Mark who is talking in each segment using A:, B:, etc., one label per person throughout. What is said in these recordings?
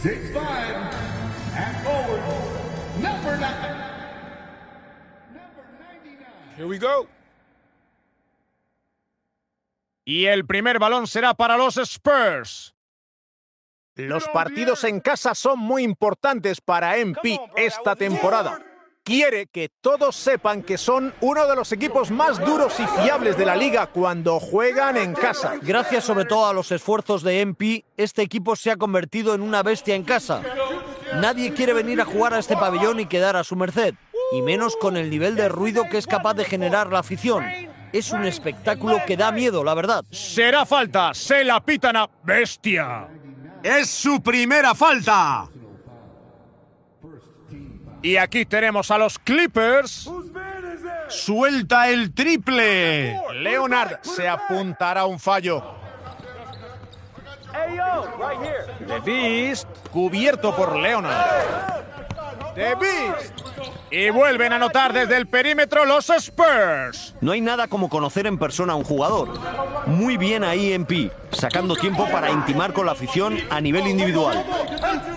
A: 6'5", and forward, number 99.
B: Here we go. Y el primer balón será para los Spurs.
C: Los partidos en casa son muy importantes para MP esta temporada. Quiere que todos sepan que son uno de los equipos más duros y fiables de la liga cuando juegan en casa.
D: Gracias sobre todo a los esfuerzos de MP, este equipo se ha convertido en una bestia en casa. Nadie quiere venir a jugar a este pabellón y quedar a su merced, y menos con el nivel de ruido que es capaz de generar la afición. Es un espectáculo que da miedo, la verdad.
B: Será falta, se la pitan a bestia.
E: ¡Es su primera falta!
B: Y aquí tenemos a los Clippers.
E: ¡Suelta el triple!
C: Leonard se apuntará a un fallo. The Beast, cubierto por Leonard. The Beast.
B: Y vuelven a anotar desde el perímetro los Spurs.
D: No hay nada como conocer en persona a un jugador. Muy bien ahí MP, sacando tiempo para intimar con la afición a nivel individual.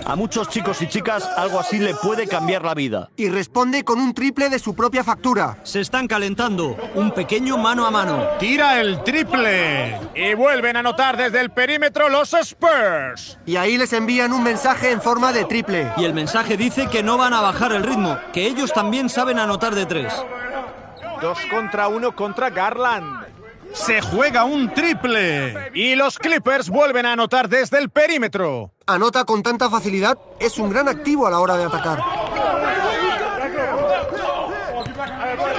D: A muchos chicos y chicas algo así le puede cambiar la vida.
F: Y responde con un triple de su propia factura.
D: Se están calentando, un pequeño mano a mano.
E: ¡Tira el triple!
B: Y vuelven a anotar desde el perímetro los Spurs.
F: Y ahí les envían un mensaje en forma de triple.
D: Y el mensaje dice que no van a bajar el ritmo, que ellos también saben anotar de 3.
C: 2 contra 1 contra Garland.
E: ¡Se juega un triple!
B: Y los Clippers vuelven a anotar desde el perímetro.
F: Anota con tanta facilidad, es un gran activo a la hora de atacar.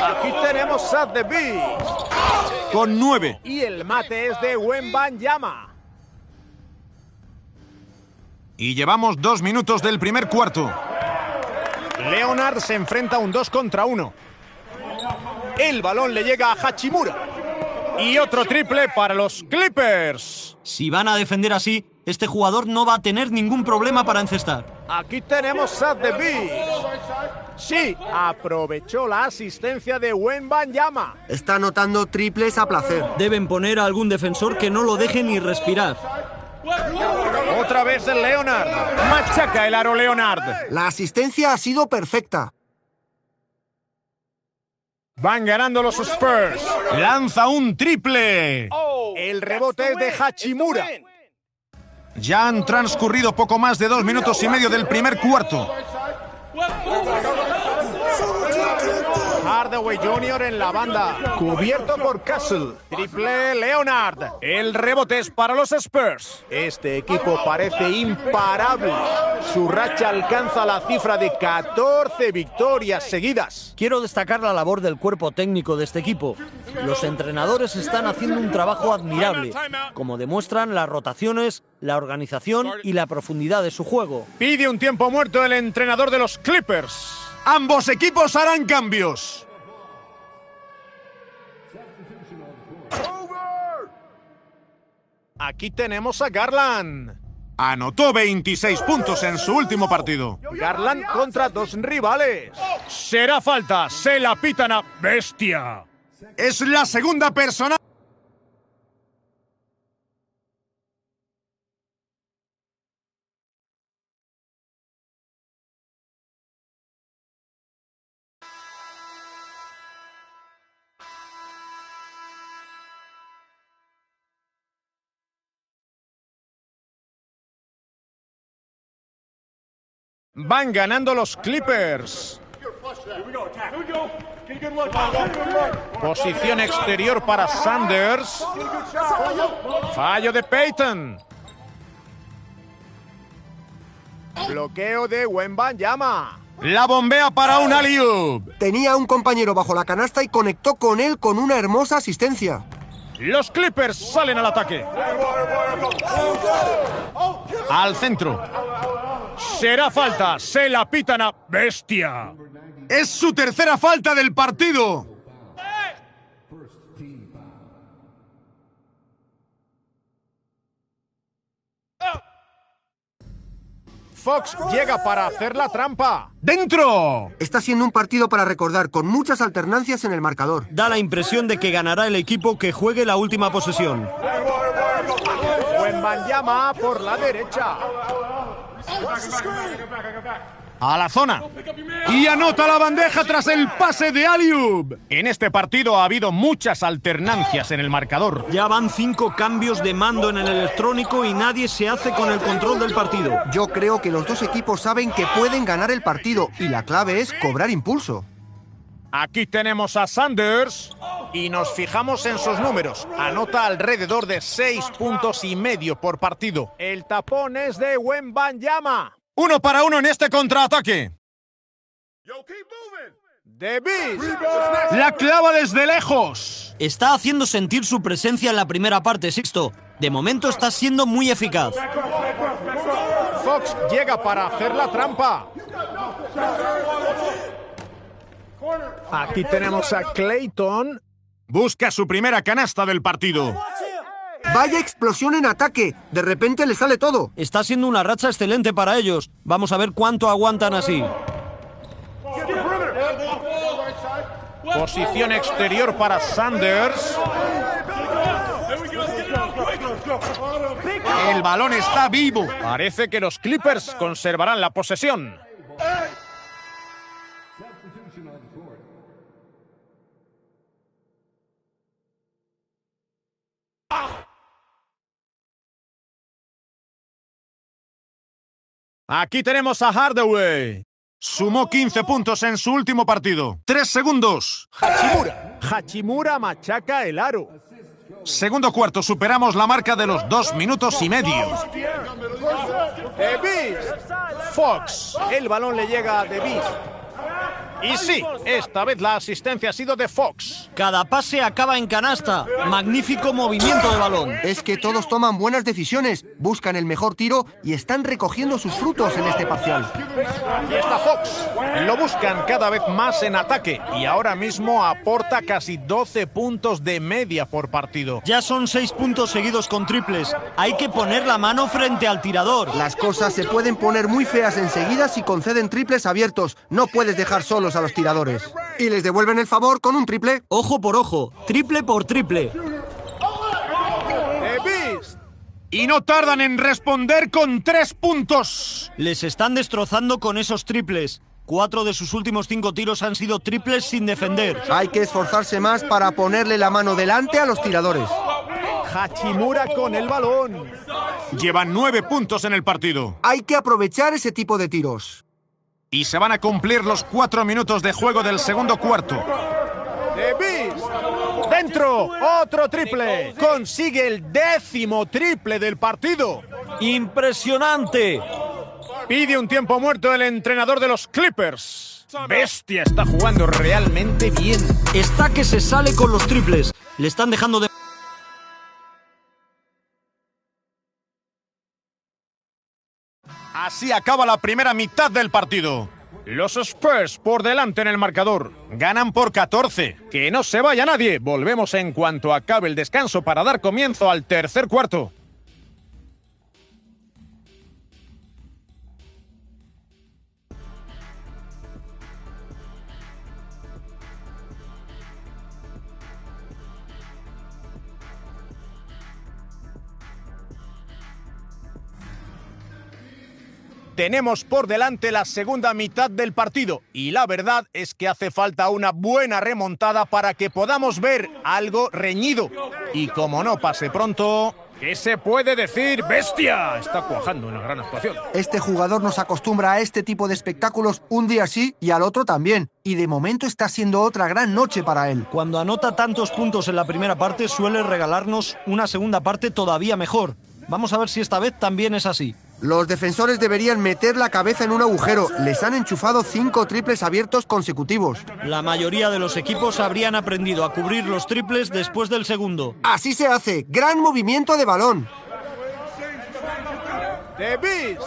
C: Aquí tenemos a The Beast.
E: Con 9.
C: Y el mate es de Wembanyama.
E: Y llevamos 2 minutos del primer cuarto.
C: Leonard se enfrenta a un 2 contra 1. El balón le llega a Hachimura.
B: Y otro triple para los Clippers.
D: Si van a defender así, este jugador no va a tener ningún problema para encestar.
C: Aquí tenemos a The Beast. Sí, aprovechó la asistencia de Wembanyama.
F: Está anotando triples a placer.
D: Deben poner a algún defensor que no lo deje ni respirar.
B: Otra vez el Leonard. Machaca el aro Leonard.
F: La asistencia ha sido perfecta.
B: Van ganando los Spurs.
E: ¡Lanza un triple!
C: El rebote es de Hachimura.
E: Ya han transcurrido poco más de 2 minutos y medio del primer cuarto.
C: Hardaway Jr. en la banda, cubierto por Castle. Triple Leonard.
B: El rebote es para los Spurs.
C: Este equipo parece imparable. Su racha alcanza la cifra de 14 victorias seguidas.
D: Quiero destacar la labor del cuerpo técnico de este equipo. Los entrenadores están haciendo un trabajo admirable, como demuestran las rotaciones, la organización y la profundidad de su juego.
B: Pide un tiempo muerto el entrenador de los Clippers.
E: Ambos equipos harán cambios.
C: Aquí tenemos a Garland.
E: Anotó 26 puntos en su último partido.
C: Garland contra 2 rivales.
B: Será falta, se la pitan a bestia.
E: Es la segunda persona.
B: Van ganando los Clippers.
C: Posición exterior para Sanders.
B: Fallo de Payton.
C: Bloqueo de Wembanyama.
E: La bombea para un alley-oop.
F: Tenía a un compañero bajo la canasta y conectó con él con una hermosa asistencia.
B: Los Clippers salen al ataque.
E: Al centro.
B: Será falta, se la pitan a bestia.
E: Es su tercera falta del partido.
C: Fox llega para hacer la trampa.
E: ¡Dentro!
F: Está siendo un partido para recordar, con muchas alternancias en el marcador.
D: Da la impresión de que ganará el equipo que juegue la última posesión.
C: Wembanyama por la derecha.
E: A la zona.
B: Y anota la bandeja tras el pase de alley-oop.
E: En este partido ha habido muchas alternancias en el marcador.
D: Ya van 5 cambios de mando en el electrónico y nadie se hace con el control del partido.
F: Yo creo que los dos equipos saben que pueden ganar el partido y la clave es cobrar impulso.
C: Aquí tenemos a Sanders y nos fijamos en sus números. Anota alrededor de 6,5 puntos por partido. El tapón es de Wembanyama.
E: 1 para 1 en este contraataque.
C: Davis.
B: La clava desde lejos.
D: Está haciendo sentir su presencia en la primera parte, Sixto. De momento está siendo muy eficaz.
C: Fox llega para hacer la trampa. Aquí tenemos a Clayton.
E: Busca su primera canasta del partido.
F: ¡Vaya explosión en ataque! De repente le sale todo.
D: Está siendo una racha excelente para ellos. Vamos a ver cuánto aguantan así.
C: Posición exterior para Sanders.
E: El balón está vivo.
C: Parece que los Clippers conservarán la posesión. Aquí tenemos a Hardaway.
E: Sumó 15 puntos en su último partido. 3 segundos.
C: Hachimura machaca el aro.
E: Segundo cuarto, superamos la marca de los 2 minutos y medio.
C: Davis. Fox. El balón le llega a Davis. Y sí, esta vez la asistencia ha sido de Fox.
D: Cada pase acaba en canasta. Magnífico movimiento de balón.
F: Es que todos toman buenas decisiones, buscan el mejor tiro y están recogiendo sus frutos en este parcial.
C: Aquí está Fox. Lo buscan cada vez más en ataque y ahora mismo aporta casi 12 puntos de media por partido.
D: Ya son 6 puntos seguidos con triples. Hay que poner la mano frente al tirador.
F: Las cosas se pueden poner muy feas enseguida si conceden triples abiertos. No puedes dejar solos a los tiradores. Y les devuelven el favor con un triple.
D: Ojo por ojo, triple por triple.
C: Davis.
E: Y no tardan en responder con 3 puntos.
D: Les están destrozando con esos triples. 4 de sus últimos 5 tiros han sido triples sin defender.
F: Hay que esforzarse más para ponerle la mano delante a los tiradores.
C: Hachimura con el balón.
E: Llevan 9 puntos en el partido.
F: Hay que aprovechar ese tipo de tiros.
E: Y se van a cumplir los 4 minutos de juego del segundo cuarto.
C: Davis. Dentro. Otro triple. Consigue el 10º triple del partido.
D: ¡Impresionante!
C: Pide un tiempo muerto el entrenador de los Clippers. Bestia, está jugando realmente bien.
D: Está que se sale con los triples. Le están dejando de...
E: Así acaba la primera mitad del partido.
C: Los Spurs por delante en el marcador.
E: Ganan por 14.
C: Que no se vaya nadie. Volvemos en cuanto acabe el descanso para dar comienzo al tercer cuarto. Tenemos por delante la segunda mitad del partido y la verdad es que hace falta una buena remontada para que podamos ver algo reñido. Y como no pase pronto, ¿qué se puede decir? ¡Bestia! Está cuajando una gran actuación.
F: Este jugador nos acostumbra a este tipo de espectáculos un día sí y al otro también. Y de momento está siendo otra gran noche para él.
D: Cuando anota tantos puntos en la primera parte, suele regalarnos una segunda parte todavía mejor. Vamos a ver si esta vez también es así.
F: Los defensores deberían meter la cabeza en un agujero. Les han enchufado 5 triples abiertos consecutivos.
D: La mayoría de los equipos habrían aprendido a cubrir los triples después del segundo.
F: Así se hace. Gran movimiento de balón.
C: Davis.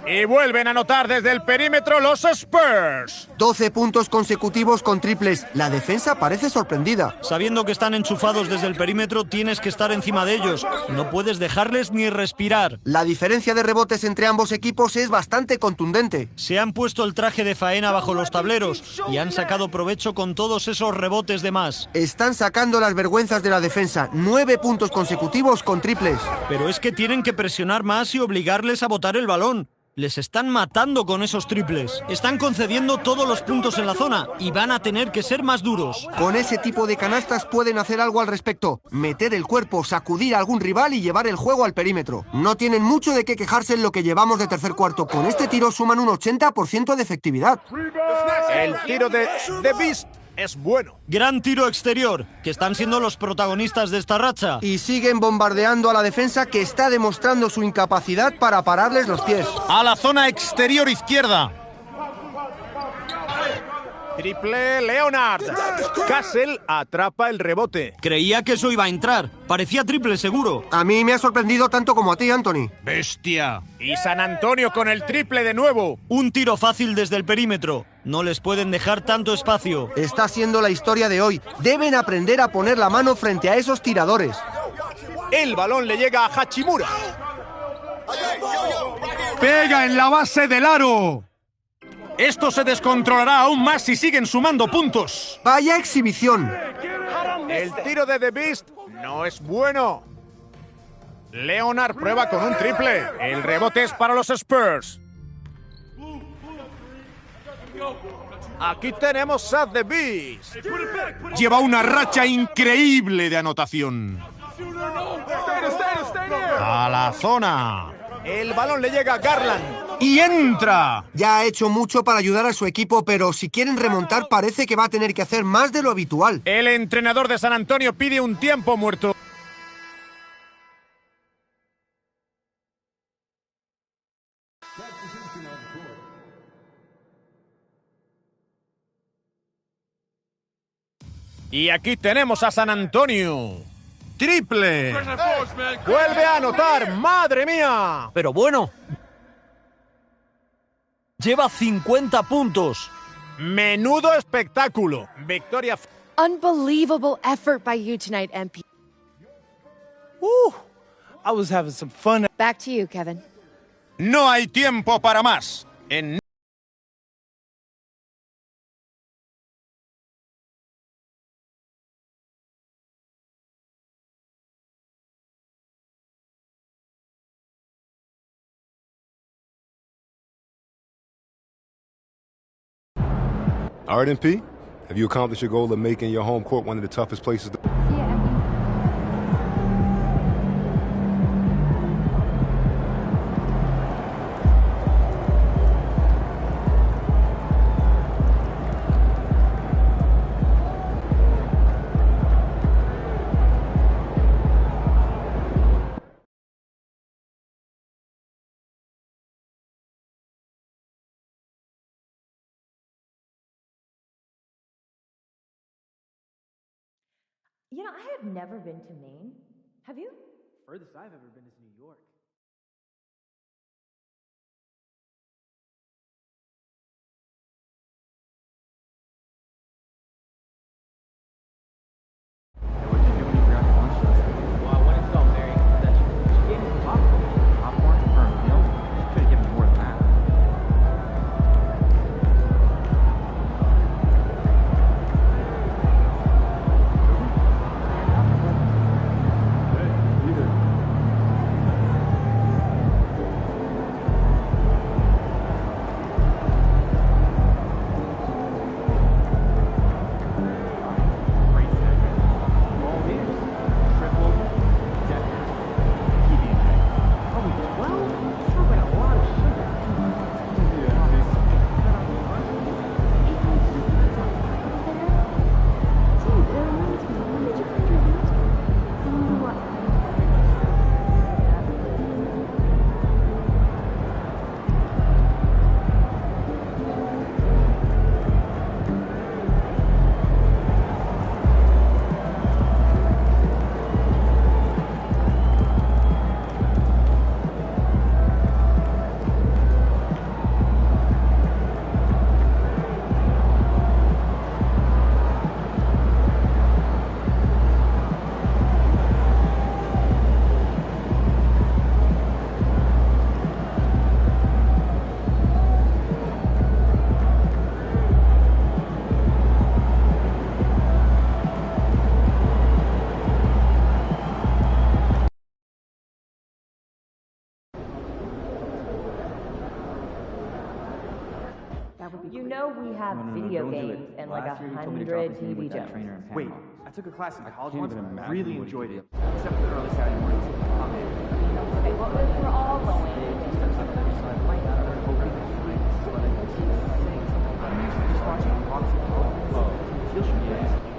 C: Y vuelven a anotar desde el perímetro los Spurs.
F: 12 puntos consecutivos con triples. La defensa parece sorprendida.
D: Sabiendo que están enchufados desde el perímetro, tienes que estar encima de ellos. No puedes dejarles ni respirar.
F: La diferencia de rebotes entre ambos equipos es bastante contundente.
D: Se han puesto el traje de faena bajo los tableros y han sacado provecho con todos esos rebotes de más.
F: Están sacando las vergüenzas de la defensa. 9 puntos consecutivos con triples.
D: Pero es que tienen que presionar más y obligarles a botar el balón. Les están matando con esos triples. Están concediendo todos los puntos en la zona y van a tener que ser más duros.
F: Con ese tipo de canastas pueden hacer algo al respecto. Meter el cuerpo, sacudir a algún rival y llevar el juego al perímetro. No tienen mucho de qué quejarse en lo que llevamos de tercer cuarto. Con este tiro suman un 80% de efectividad.
C: El tiro de The Beast es bueno.
D: Gran tiro exterior, que están siendo los protagonistas de esta racha.
F: Y siguen bombardeando a la defensa, que está demostrando su incapacidad para pararles los pies.
E: A la zona exterior izquierda.
C: Triple Leonard. Castle atrapa el rebote.
D: Creía que eso iba a entrar. Parecía triple seguro.
F: A mí me ha sorprendido tanto como a ti, Anthony.
E: Bestia.
C: Y San Antonio con el triple de nuevo.
D: Un tiro fácil desde el perímetro. No les pueden dejar tanto espacio.
F: Está siendo la historia de hoy. Deben aprender a poner la mano frente a esos tiradores.
C: El balón le llega a Hachimura.
E: Pega en la base del aro. Esto se descontrolará aún más si siguen sumando puntos.
F: ¡Vaya exhibición!
C: El tiro de The Beast no es bueno. Leonard prueba con un triple. El rebote es para los Spurs. Aquí tenemos a The Beast.
E: Lleva una racha increíble de anotación. A la zona.
C: El balón le llega a Garland.
E: ¡Y entra!
F: Ya ha hecho mucho para ayudar a su equipo, pero si quieren remontar parece que va a tener que hacer más de lo habitual.
C: El entrenador de San Antonio pide un tiempo muerto. Y aquí tenemos a San Antonio.
E: ¡Triple!
C: Vuelve a anotar, ¡madre mía!
D: Pero bueno. Lleva 50 puntos.
C: Menudo espectáculo. Victoria.
G: Unbelievable effort by you tonight, MP.
H: I was having some fun.
G: Back to you, Kevin.
E: No hay tiempo para más.
I: All right, MP, have you accomplished your goal of making your home court one of the toughest places to...
J: You know, I have never been to Maine. Have you?
H: Furthest I've ever been is New York. What'd you do when you grabbed lunch last night? Well, I went and saw Mary. That she gave me some popcorn. Popcorn for a meal? She could have given me more than that.
J: know we have video games and like 100 TV channels.
H: Wait, I took a class in college once and really enjoyed it. Except for the early Saturday mornings.
J: Okay, well, if we're all going.
H: I'm used to just watching lots of field videos.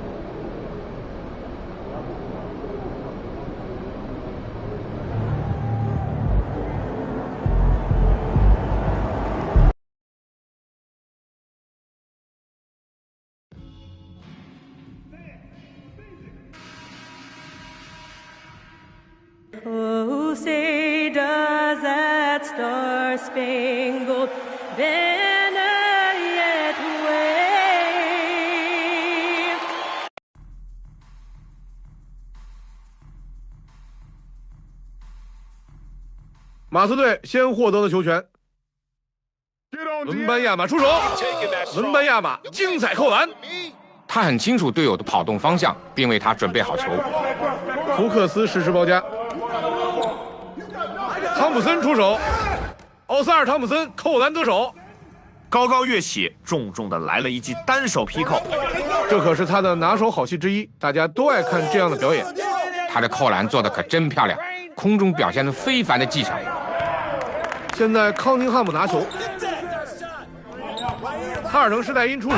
K: Oh, say does that star-spangled banner yet wave?
I: 马刺队先获得了球权，文班亚马出手，文班亚马精彩扣篮，
L: 他很清楚队友的跑动方向，并为他准备好球。
I: 福克斯实施包夹，汤普森出手，奥萨尔·汤普森扣篮得手，
C: 高高跃起，重重的来了一记单手劈扣，
I: 这可是他的拿手好戏之一，大家都爱看这样的表演。
L: 他的扣篮做得可真漂亮，空中表现出非凡的技巧。
I: 现在康宁汉姆拿球，哈尔滕施泰因出手，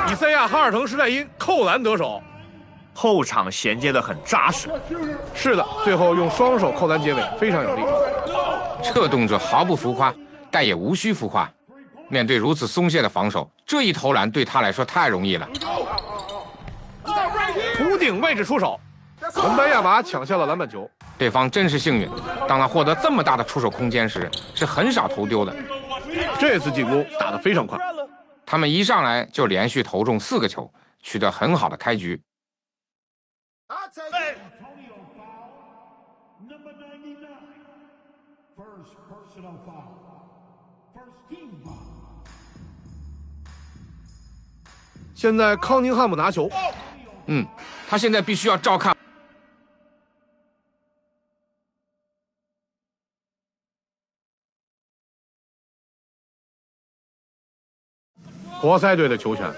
I: 以赛亚·哈尔滕施泰因扣篮得手。
C: 后场衔接得很扎实。
I: 是的，最后用双手扣篮结尾，非常有力。
L: 这动作毫不浮夸，但也无需浮夸。面对如此松懈的防守，这一投篮对他来说太容易了。
I: 弧顶位置出手，文班亚马抢下了篮板球。
L: 对方真是幸运，当他获得这么大的出手空间时，是很少投丢的。
I: 这次进攻打得非常快，
L: 他们一上来就连续投中4个球，取得很好的开局。
I: 现在康宁汉姆拿球，
L: 他现在必须要照看。
I: 活塞队的球权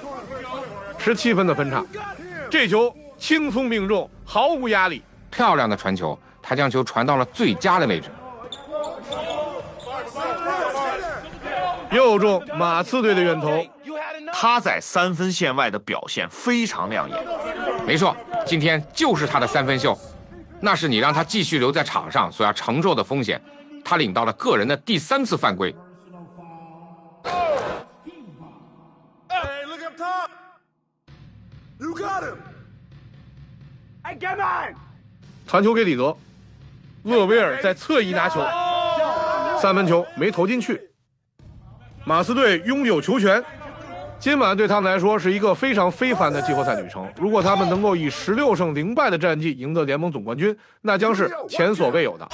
I: ，17分的分差，这球轻松命中，毫无压力。
L: 漂亮的传球，他将球传到了最佳的位置。
I: 又中马刺队的远投，
C: 他在3分线外的表现非常亮眼。
L: 没错，今天就是他的3分秀，那是你让他继续留在场上所要承受的风险。他领到了个人的第3次犯规。
I: 传球给里德，勒维尔在侧翼拿球，3分球没投进去。马刺队拥有球权，今晚对他们来说是一个非常非凡的季后赛旅程。如果他们能够以16胜0败的战绩赢得联盟总冠军，那将是前所未有的。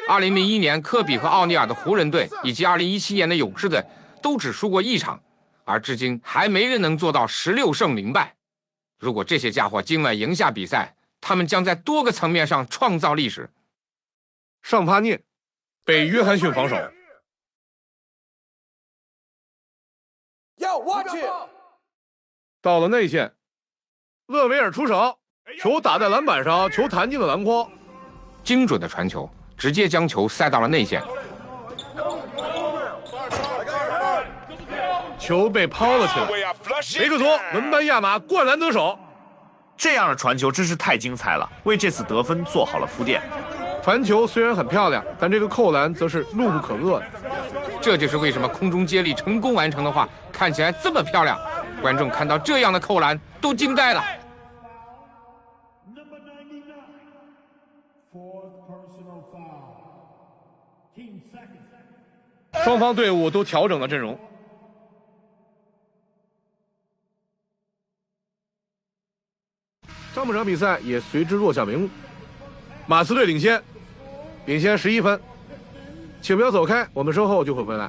L: 2001年科比和奥尼尔的湖人队，以及2017年的勇士队，都只输过1场，而至今还没人能做到16胜0败。如果这些家伙今晚赢下比赛，他们将在多个层面上创造历史。
I: 尚帕涅被约翰逊防守，到了内线，勒维尔出手，球打在篮板上，球弹进了篮筐，
L: 精准的传球，直接将球塞到了内线。
I: 球被抛了起来，梅克托、文班亚马灌篮得手。
C: 这样的传球真是太精彩了，为这次得分做好了铺垫。
I: 传球虽然很漂亮，但这个扣篮则是怒不可遏的。
L: 这就是为什么空中接力成功完成的话，看起来这么漂亮。观众看到这样的扣篮都惊呆了。
I: 双方队伍都调整了阵容。上半场比赛也随之落下帷幕，马刺队领先11分。请不要走开，我们稍后就会回来。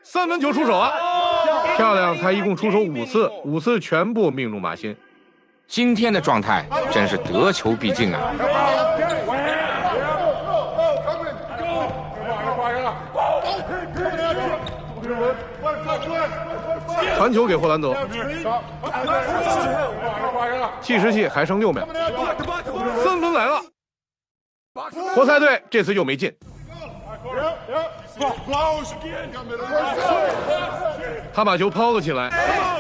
I: 三分球出手啊！漂亮，他一共出手5次全部命中马心。
L: 今天的状态真是得球必进啊！
I: 传球给霍兰德，计时器还剩6秒，三分来了，活塞队这次又没进。他把球抛了起来，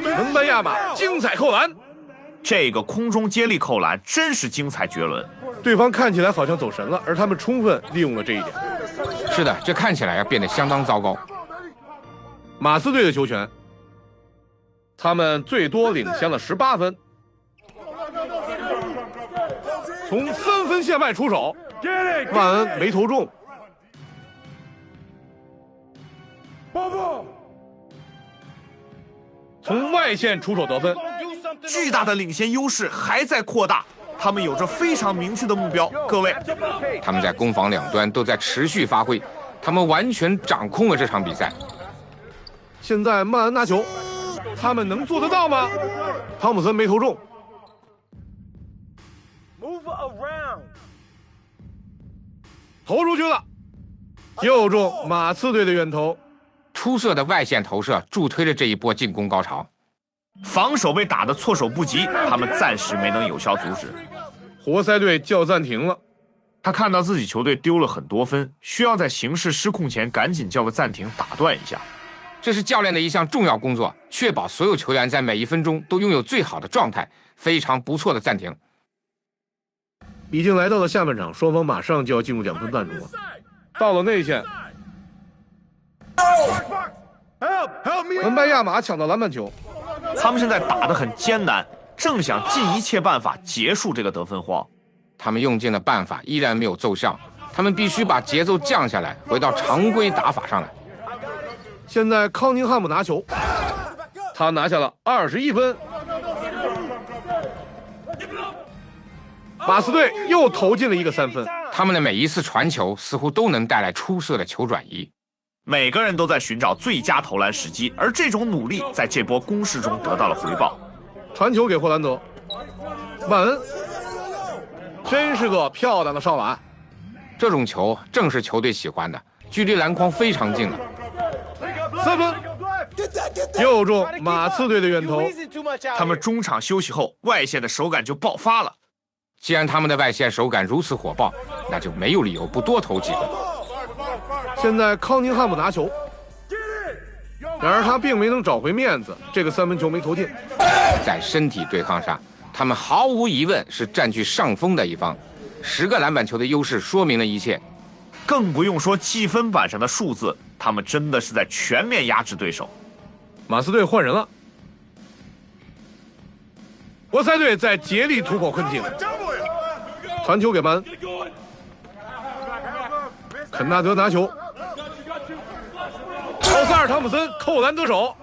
I: 文班亚马精彩扣篮，
C: 这个空中接力扣篮真是精彩绝伦。
I: 对方看起来好像走神了，而他们充分利用了这一点。
L: 是的，这看起来要变得相当糟糕。
I: 马刺队的球权，他们最多领先了18分，从3分线外出手，万恩没投中。从外线出手得分，
C: 巨大的领先优势还在扩大，他们有着非常明确的目标。各位，
L: 他们在攻防两端都在持续发挥，他们完全掌控了这场比赛。
I: 现在曼恩拿球，他们能做得到吗？汤普森没投中，投出去了，又中马刺队的远投。
L: 出色的外线投射助推了这一波进攻高潮。
C: 防守被打得措手不及，他们暂时没能有效阻止。
I: 活塞队叫暂停了，
C: 他看到自己球队丢了很多分，需要在形势失控前赶紧叫个暂停，打断一下。
L: 这是教练的一项重要工作，确保所有球员在每一分钟都拥有最好的状态。非常不错的暂停。
I: 已经来到了下半场，双方马上就要进入2分半钟了。到了内线，文班亚马抢到篮板球。
C: 他们现在打得很艰难，正想尽一切办法结束这个得分荒。
L: 他们用尽了办法，依然没有奏效。他们必须把节奏降下来，回到常规打法上来。
I: 现在康宁汉姆拿球，他拿下了21分。马刺队又投进了一个3分。
L: 他们的每一次传球似乎都能带来出色的球转移。
C: 每个人都在寻找最佳投篮时机，而这种努力在这波攻势中得到了回报。
I: 传球给霍兰德，曼恩，真是个漂亮的上篮。
L: 这种球正是球队喜欢的，距离篮筐非常近了。
I: 3分，又中马刺队的远投。
C: 他们中场休息后，外线的手感就爆发了。
L: 既然他们的外线手感如此火爆，那就没有理由不多投几个。
I: 现在康宁汉姆拿球，然而他并没能找回面子，这个3分球没投进。
L: 在身体对抗上，他们毫无疑问是占据上风的一方，10个篮板球的优势说明了一切。
C: 更不用说积分板上的数字，他们真的是在全面压制对手。
I: 马刺队换人了，活塞队在竭力突破困境。传球给曼恩，肯纳德拿球，奥萨尔汤普森扣篮得手。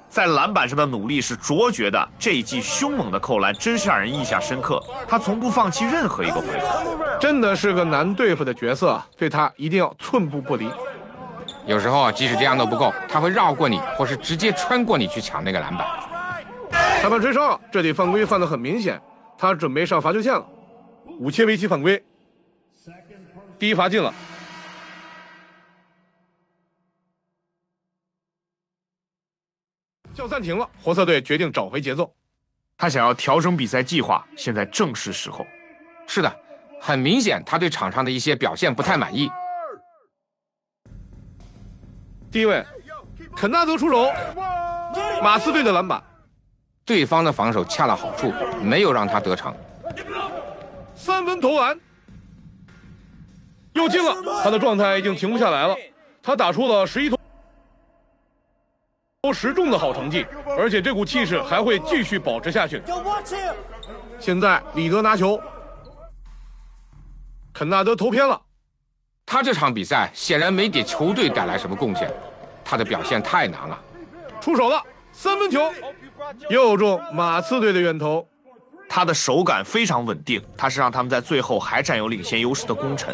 C: 在篮板上的努力是卓绝的，这一记凶猛的扣篮真是让人印象深刻。他从不放弃任何一个回合，
I: 真的是个难对付的角色，对他一定要寸步不离。
L: 有时候即使这样都不够，他会绕过你，或是直接穿过你去抢那个篮板。
I: 裁判吹哨了，这里犯规犯得很明显，他准备上罚球线了。武切维奇犯规，第一罚进了。叫暂停了，活塞队决定找回节奏。
C: 他想要调整比赛计划，现在正是时候。
L: 是的，很明显他对场上的一些表现不太满意。
I: 第一位，肯纳德出手，马刺队的篮板。
L: 对方的防守恰到好处，没有让他得逞。
I: 3分投篮，又进了，他的状态已经停不下来了。他打出了11投10中的好成绩，而且这股气势还会继续保持下去。现在里德拿球，肯纳德投偏了。
L: 他这场比赛显然没给球队带来什么贡献，他的表现太难了。
I: 出手了，3分球，又中马刺队的远投。
M: 他的手感非常稳定，他是让他们在最后还占有领先优势的功臣。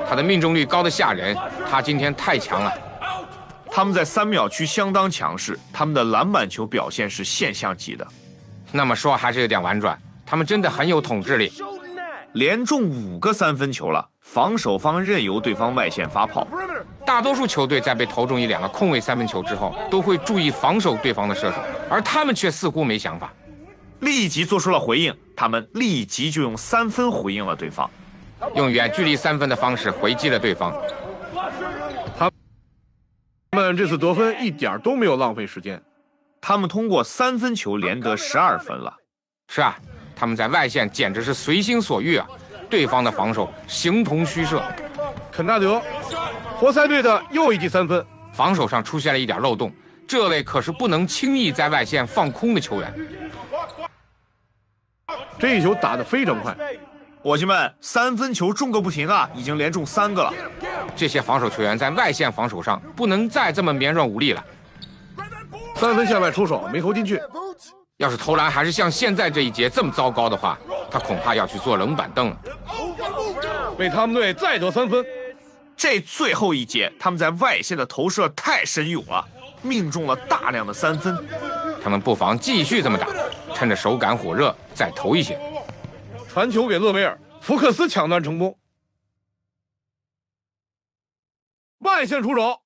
L: 他的命中率高得吓人，他今天太强了。
M: 他们在3秒区相当强势，他们的篮板球表现是现象级的。
L: 那么说还是有点婉转，他们真的很有统治力。
M: 连中5个3分球了，防守方任由对方外线发炮。
L: 大多数球队在被投中1-2个空位3分球之后，都会注意防守对方的射手，而他们却似乎没想法。
M: 立即做出了回应，他们立即就用3分回应了对方，
L: 用远距离3分的方式回击了对方。
I: 他们这次得分一点都没有浪费时间，
M: 他们通过3分球连得12分了。
L: 是啊，他们在外线简直是随心所欲啊，对方的防守形同虚设。
I: 肯纳德，活塞队的又一记3分，
L: 防守上出现了一点漏洞，这位可是不能轻易在外线放空的球员。
I: 这一球打得非常快，
M: 伙计们，3分球中个不停啊，已经连中3个了。
L: 这些防守球员在外线防守上不能再这么绵软无力了。
I: 3分线外出手没投进去，
L: 要是投篮还是像现在这一节这么糟糕的话，他恐怕要去坐冷板凳了。
I: 为他们队再得3分。
M: 这最后一节，他们在外线的投射太神勇了，命中了大量的3分。
L: 他们不妨继续这么打，趁着手感火热再投一些。
I: 传球给勒维尔，福克斯抢断成功，外线出手，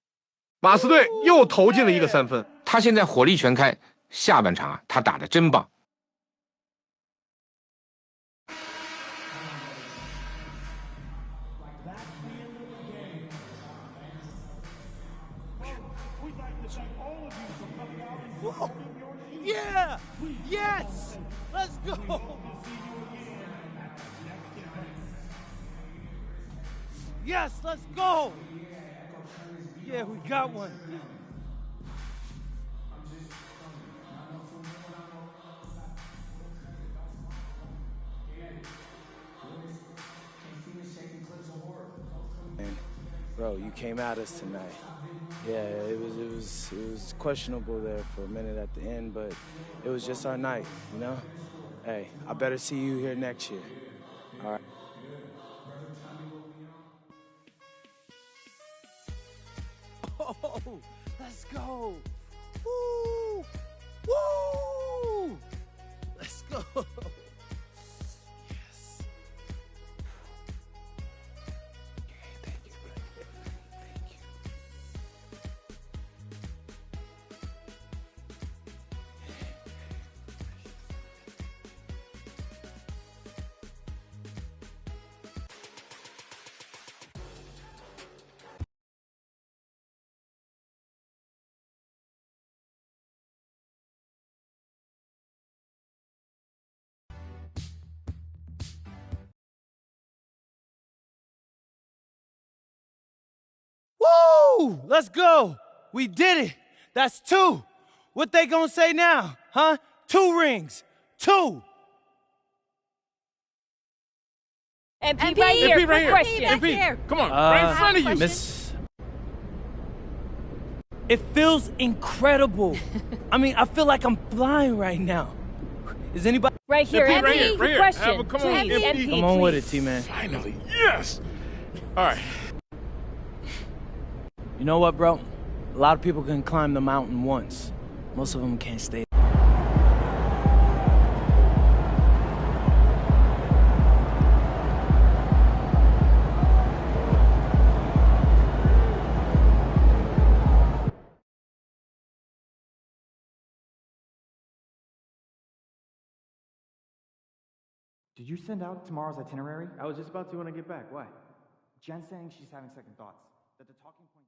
I: 马刺队又投进了一个3分。
L: 他现在火力全开，下半场他打得真棒。
N: Yeah! Yes! Let's go! Yes, let's go! Yeah, we got one.
O: Bro, you came at us tonight. Yeah, it was questionable there for a minute at the end, but it was just our night, you know? Hey, I better see you here next year. All right.
N: Oh, let's go. Woo! Woo! Let's go. Yes. Thank you, bro. Thank you. Woo! Let's go. We did it. That's 2. What they gonna say now, huh? 2 rings. 2.
K: MP right here.
I: MP right here.
K: Question.
I: MP, come on, right in front of you.
N: Miss. It feels incredible. I mean, I feel like I'm flying right now. Is anybody
K: Right here.
I: MP,
K: MP,
I: right here, right here.
K: question.
I: Come on,
K: please.
I: MP.
N: Come on with it, T-Man.
I: Finally, yes. All right.
N: You know what, bro? A lot of people can climb the mountain once. Most of them can't stay.
H: Did you send out tomorrow's itinerary? I was just about to when I get back. Why? Jen's saying she's having second thoughts. That the talking point...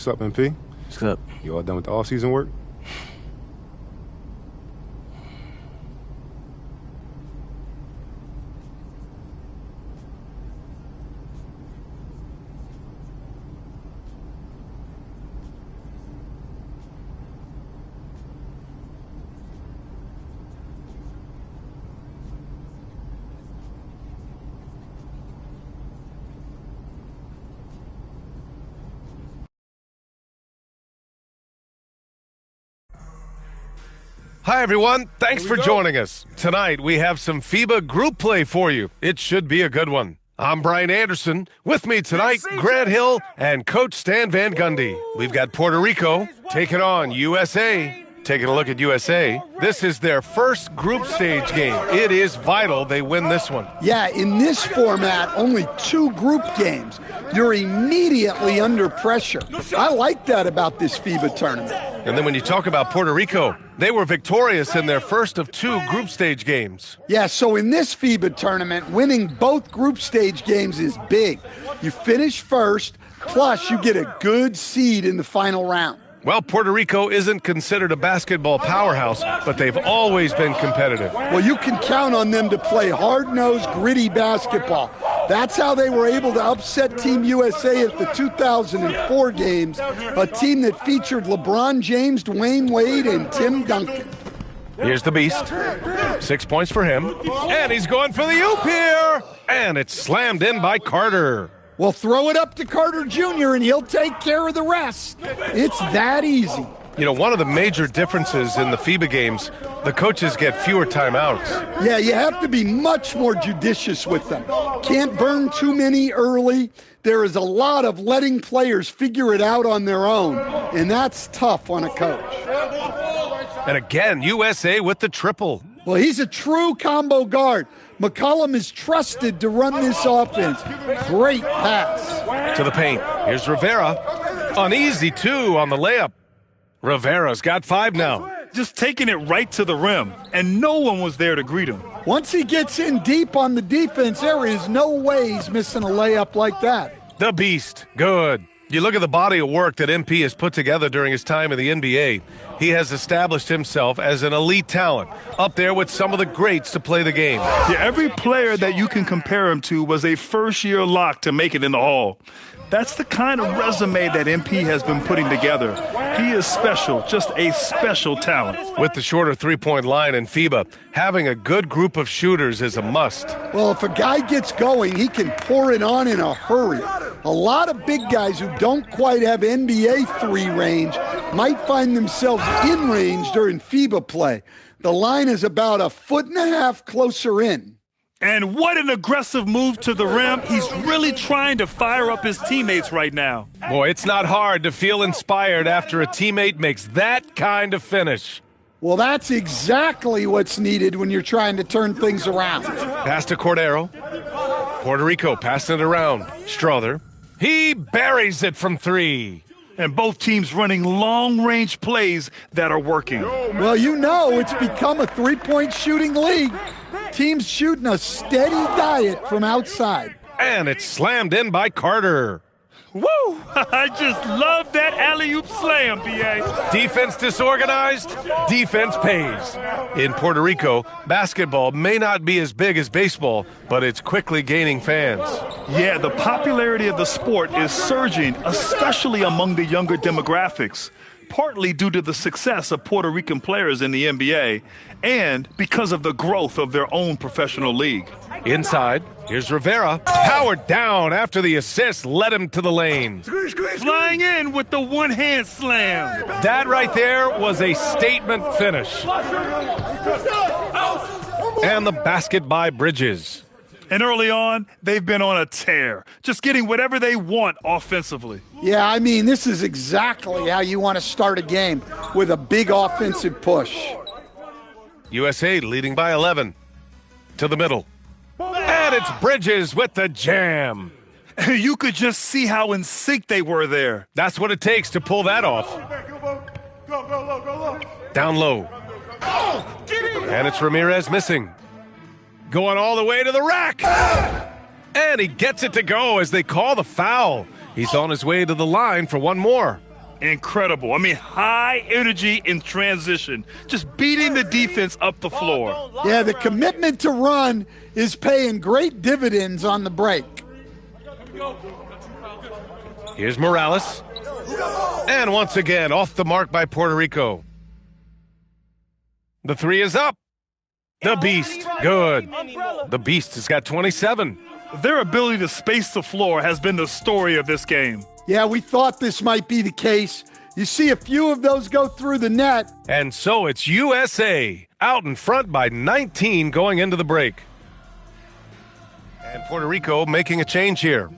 P: What's up, MP?
Q: What's up?
P: You all done with the off-season work?
R: Hi, everyone. Thanks for joining us. Tonight, we have some FIBA group play for you. It should be a good one. I'm Brian Anderson. With me tonight, Grant Hill and Coach Stan Van Gundy. We've got Puerto Rico taking on USA. Taking a look at USA, this is their first group stage game. It is vital they win this one.
S: Yeah, in this format, only 2 group games. You're immediately under pressure. I like that about this FIBA tournament.
R: And then when you talk about Puerto Rico, they were victorious in their first of 2 group stage games.
S: Yeah, so in this FIBA tournament, winning both group stage games is big. You finish first, plus you get a good seed in the final round.
R: Well, Puerto Rico isn't considered a basketball powerhouse, but they've always been competitive.
S: Well, you can count on them to play hard-nosed, gritty basketball. That's how they were able to upset Team USA at the 2004 games, a team that featured LeBron James, Dwayne Wade, and Tim Duncan.
R: Here's the Beast. 6 points for him. And he's going for the oop here. And it's slammed in by Carter.
S: Well, throw it up to Carter Jr. and he'll take care of the rest. It's that easy.
R: You know, one of the major differences in the FIBA games, the coaches get fewer timeouts.
S: Yeah, you have to be much more judicious with them. Can't burn too many early. There is a lot of letting players figure it out on their own, and that's tough on a coach.
R: And again, USA with the triple.
S: Well, he's a true combo guard. McCollum is trusted to run this offense. Great pass.
R: To the paint. Here's Rivera. An easy 2 on the layup. Rivera's got 5 now.
T: Just taking it right to the rim, and no one was there to greet him.
S: Once he gets in deep on the defense, there is no way he's missing a layup like that.
R: The Beast. Good. You look at the body of work that MP has put together during his time in the NBA. He has established himself as an elite talent, up there with some of the greats to play the game.
T: Yeah, every player that you can compare him to was a first-year lock to make it in the Hall. That's the kind of resume that MP has been putting together. He is special, just a special talent.
R: With the shorter three-point line in FIBA, having a good group of shooters is a must.
S: Well, if a guy gets going, he can pour it on in a hurry. A lot of big guys who don't quite have NBA 3 range might find themselves in range during FIBA play. The line is about 1.5 feet closer in.
T: And what an aggressive move to the rim. He's really trying to fire up his teammates right now.
R: Boy, it's not hard to feel inspired after a teammate makes that kind of finish.
S: Well, that's exactly what's needed when you're trying to turn things around.
R: Pass to Cordero. Puerto Rico passing it around. Schroder. He buries it from 3.
T: And both teams running long-range plays that are working.
S: Well, you know it's become a three-point shooting league. Teams shooting a steady diet from outside.
R: And it's slammed in by Carter.
T: Woo! I just love that alley-oop slam, B.A.
R: Defense disorganized, defense pays. In Puerto Rico, basketball may not be as big as baseball, but it's quickly gaining fans.
T: Yeah, the popularity of the sport is surging, especially among the younger demographics, partly due to the success of Puerto Rican players in the NBA and because of the growth of their own professional league.
R: Inside, here's Rivera. Powered down after the assist led him to the lane.
T: Flying in with the one-hand slam.
R: That right there was a statement finish. And the basket by Bridges.
T: And early on, they've been on a tear, just getting whatever they want offensively.
S: Yeah, I mean, this is exactly how you want to start a game, with a big offensive push.
R: USA leading by 11. To the middle. And it's Bridges with the jam.
T: You could just see how in sync they were there.
R: That's what it takes to pull that off. Down low. And it's Ramirez missing. Going all the way to the rack. And he gets it to go as they call the foul. He's on his way to the line for one more.
T: Incredible. I mean, high energy in transition, just beating the defense up the floor.
S: Yeah, the commitment to run is paying great dividends on the break.
R: Here's Morales. And once again, off the mark by Puerto Rico. The three is up. The Beast, good. The Beast has got 27.
T: Their ability to space the floor has been the story of this game.
S: Yeah, we thought this might be the case. You see a few of those go through the net.
R: And so it's USA out in front by 19 going into the break. And Puerto Rico making a change here.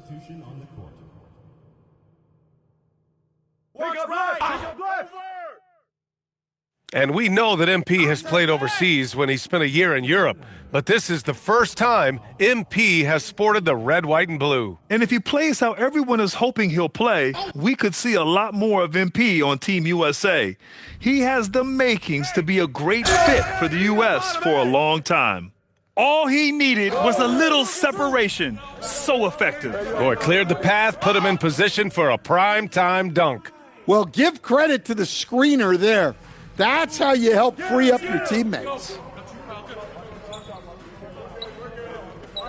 R: And we know that MP has played overseas when he spent a year in Europe, but this is the first time MP has sported the red, white, and blue.
T: And if he plays how everyone is hoping he'll play, we could see a lot more of MP on Team USA. He has the makings to be a great fit for the U.S. for a long time. All he needed was a little separation. So effective.
R: Boy, cleared the path, put him in position for a prime-time dunk.
S: Well, give credit to the screener there. That's how you help free up your teammates.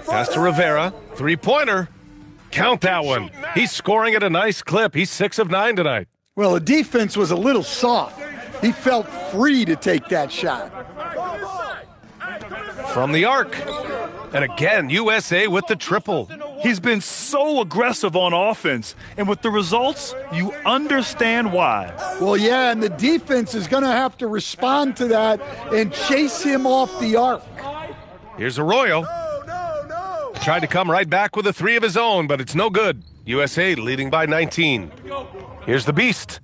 R: Pass to Rivera, three-pointer. Count that one. He's scoring at a nice clip. He's 6 of 9 tonight.
S: Well, the defense was a little soft. He felt free to take that shot.
R: From the arc. And again, USA with the triple.
T: He's been so aggressive on offense, and with the results, you understand why.
S: Well, yeah, and the defense is going to have to respond to that and chase him off the arc.
R: Here's Arroyo. Tried to come right back with a three of his own, but it's no good. USA leading by 19. Here's the Beast.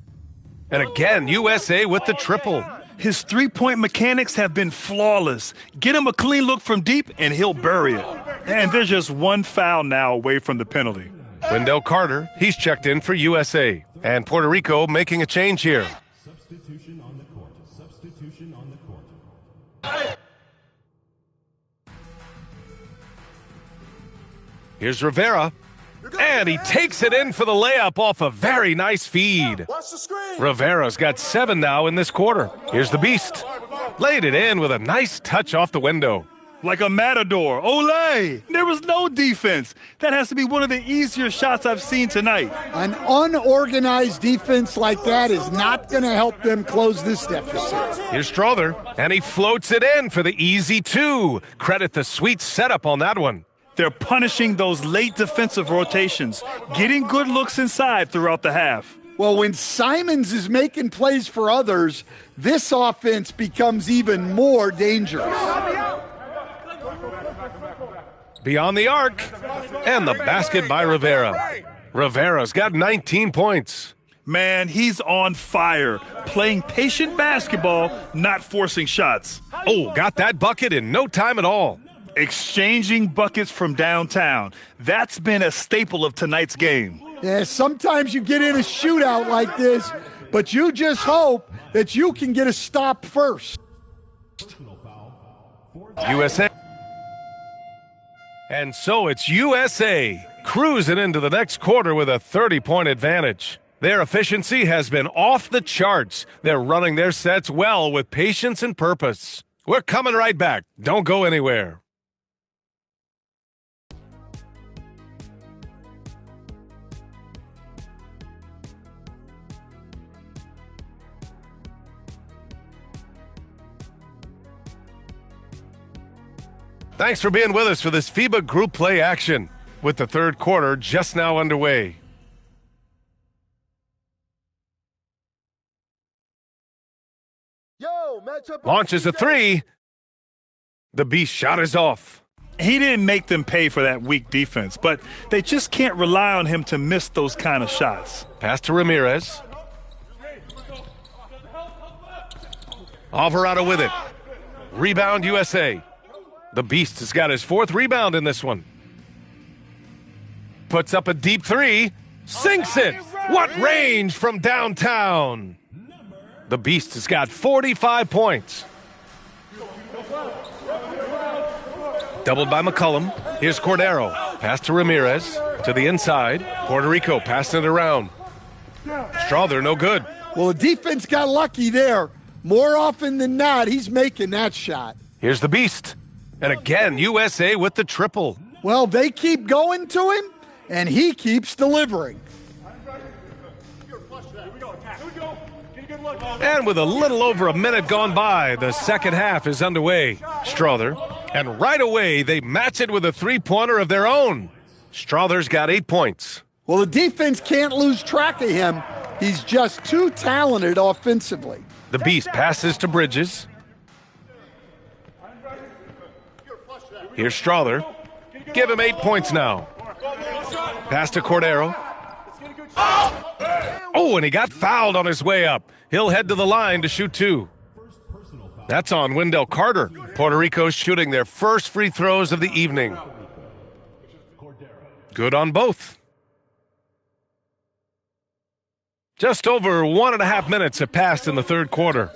R: And again, USA with the triple.
T: His three-point mechanics have been flawless. Get him a clean look from deep, and he'll bury it. And there's just one foul now away from the penalty.
R: Wendell Carter, he's checked in for USA. And Puerto Rico making a change here.
A: Substitution on the court. Substitution on the court.
R: Here's Rivera. And he takes it in for the layup off a very nice feed. Rivera's got 7 now in this quarter. Here's the Beast. Laid it in with a nice touch off the window.
T: Like a matador. Olé! There was no defense. That has to be one of the easier shots I've seen tonight.
S: An unorganized defense like that is not going to help them close this deficit.
R: Here's Schroder, and he floats it in for the easy 2. Credit the sweet setup on that one.
T: They're punishing those late defensive rotations, getting good looks inside throughout the half.
S: Well, when Simons is making plays for others, this offense becomes even more dangerous.
R: Beyond the arc, and the basket by Rivera. Rivera's got 19 points.
T: Man, he's on fire, playing patient basketball, not forcing shots.
R: Oh, got that bucket in no time at all.
T: Exchanging buckets from downtown. That's been a staple of tonight's game.
S: Yeah, sometimes you get in a shootout like this, but you just hope that you can get a stop first.
R: USA. And so it's USA cruising into the next quarter with a 30-point advantage. Their efficiency has been off the charts. They're running their sets well with patience and purpose. We're coming right back. Don't go anywhere. Thanks for being with us for this FIBA group play action, with the third quarter just now underway. Launches a 3. The Beast shot is off.
T: He didn't make them pay for that weak defense, but they just can't rely on him to miss those kind of shots.
R: Pass to Ramirez. Alvarado with it. Rebound USA. The Beast has got his 4th rebound in this one. Puts up a deep 3. Sinks it. What range from downtown. The Beast has got 45 points. Doubled by McCollum. Here's Cordero. Pass to Ramirez. To the inside. Puerto Rico passing it around. Schroder, no good.
S: Well, the defense got lucky there. More often than not, he's making that shot.
R: Here's the Beast. And again, USA with the triple.
S: Well, they keep going to him, and he keeps delivering.
R: And with a little over a minute gone by, the second half is underway. Schroder. And right away, they match it with a three-pointer of their own. Schroder's got 8 points.
S: Well, the defense can't lose track of him. He's just too talented offensively.
R: The Beast passes to Bridges. Here's Schroder. Give him 8 points now. Pass to Cordero. Oh, and he got fouled on his way up. He'll head to the line to shoot 2. That's on Wendell Carter. Puerto Rico's shooting their first free throws of the evening. Good on both. Just over 1.5 minutes have passed in the third quarter.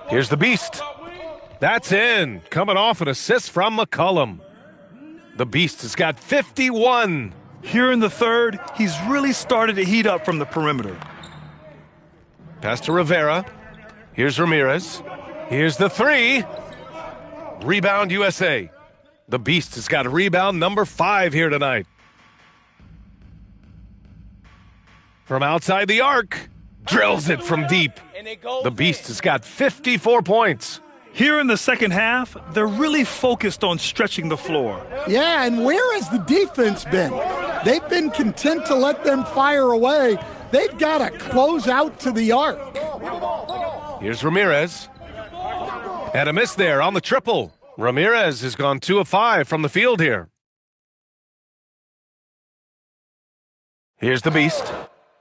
R: Here's the Beast. That's in. Coming off an assist from McCollum. The Beast has got 51.
T: Here in the third, he's really started to heat up from the perimeter.
R: Pass to Rivera. Here's Ramirez. Here's the 3. Rebound USA. The Beast has got rebound number 5 here tonight. From outside the arc. Drills it from deep. The Beast has got 54 points.
T: Here in the second half, they're really focused on stretching the floor.
S: Yeah, and where has the defense been? They've been content to let them fire away. They've got to close out to the arc.
R: Here's Ramirez. And a miss there on the triple. Ramirez has gone 2 of 5 from the field here. Here's the Beast.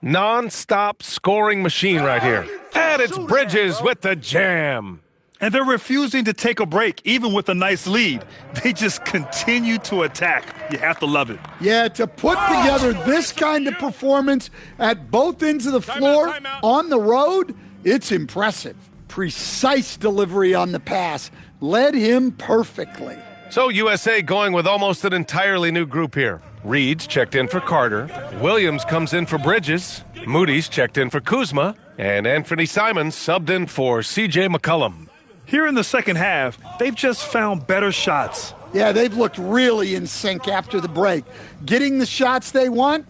R: Non-stop scoring machine right here. And it's Bridges with the jam.
T: And they're refusing to take a break, even with a nice lead. They just continue to attack. You have to love it.
S: Yeah, to put together this kind of performance at both ends of the floor on the road, it's impressive. Precise delivery on the pass. Led him perfectly.
R: So USA going with almost an entirely new group here. Reed's checked in for Carter. Williams comes in for Bridges. Moody's checked in for Kuzma. And Anthony Simons subbed in for C.J. McCollum.
T: Here in the second half, they've just found better shots.
S: Yeah, they've looked really in sync after the break. Getting the shots they want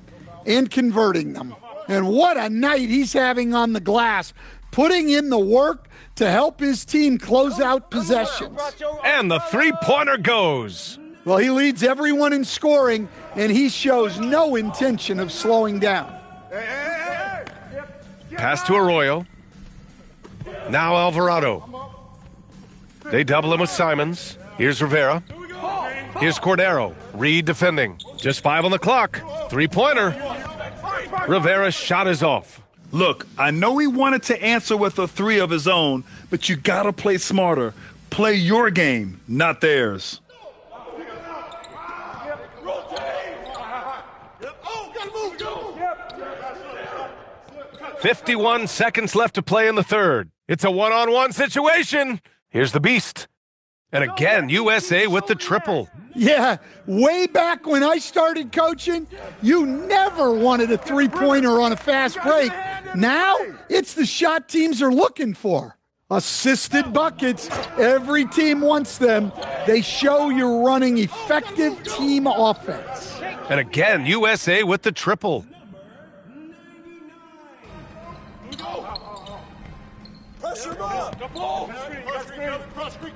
S: and converting them. And what a night he's having on the glass, putting in the work to help his team close out possessions.
R: And the three-pointer goes.
S: Well, he leads everyone in scoring, and he shows no intention of slowing down.
R: Pass to Arroyo. Now Alvarado. They double him with Simons. Here's Rivera. Here's Cordero. Reed defending. Just 5 on the clock. Three-pointer. Rivera's shot is off.
T: Look, I know he wanted to answer with a 3 of his own, but you gotta play smarter. Play your game, not theirs.
R: 51 seconds left to play in the third. It's a one-on-one situation. Here's the Beast. And again, USA with the triple.
S: Yeah, way back when I started coaching, you never wanted a three-pointer on a fast break. Now, it's the shot teams are looking for. Assisted buckets, every team wants them. They show you're running effective team offense.
R: And again, USA with the triple.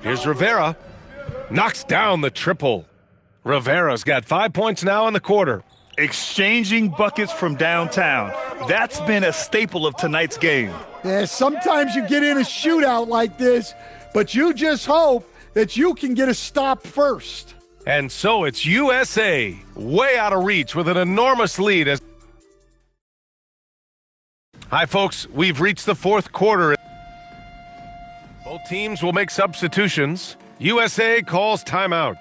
R: Here's Rivera. Knocks down the triple. Rivera's got 5 points now in the quarter.
T: Exchanging buckets from downtown. That's been a staple of tonight's game.
S: Yeah, sometimes you get in a shootout like this, but you just hope that you can get a stop first.
R: And so it's USA way out of reach with an enormous lead. Hi, folks. We've reached the fourth quarter. Both teams will make substitutions. USA calls timeout.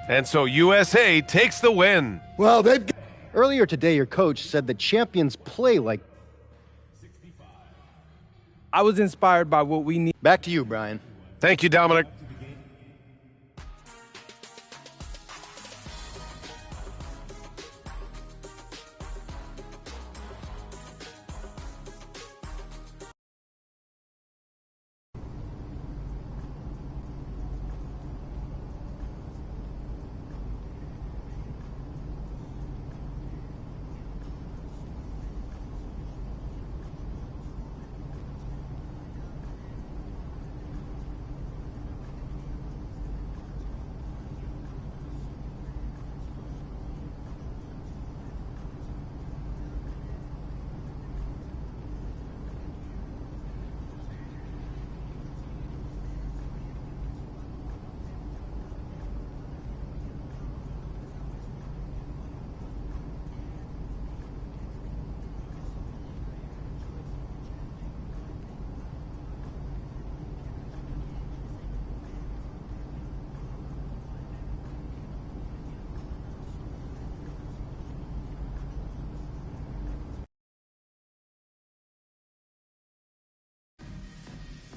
R: And so USA takes the win.
S: Well,
P: earlier today, your coach said that champions play like.
O: I was inspired by what we need.
P: Back to you, Brian.
R: Thank you, Dominic.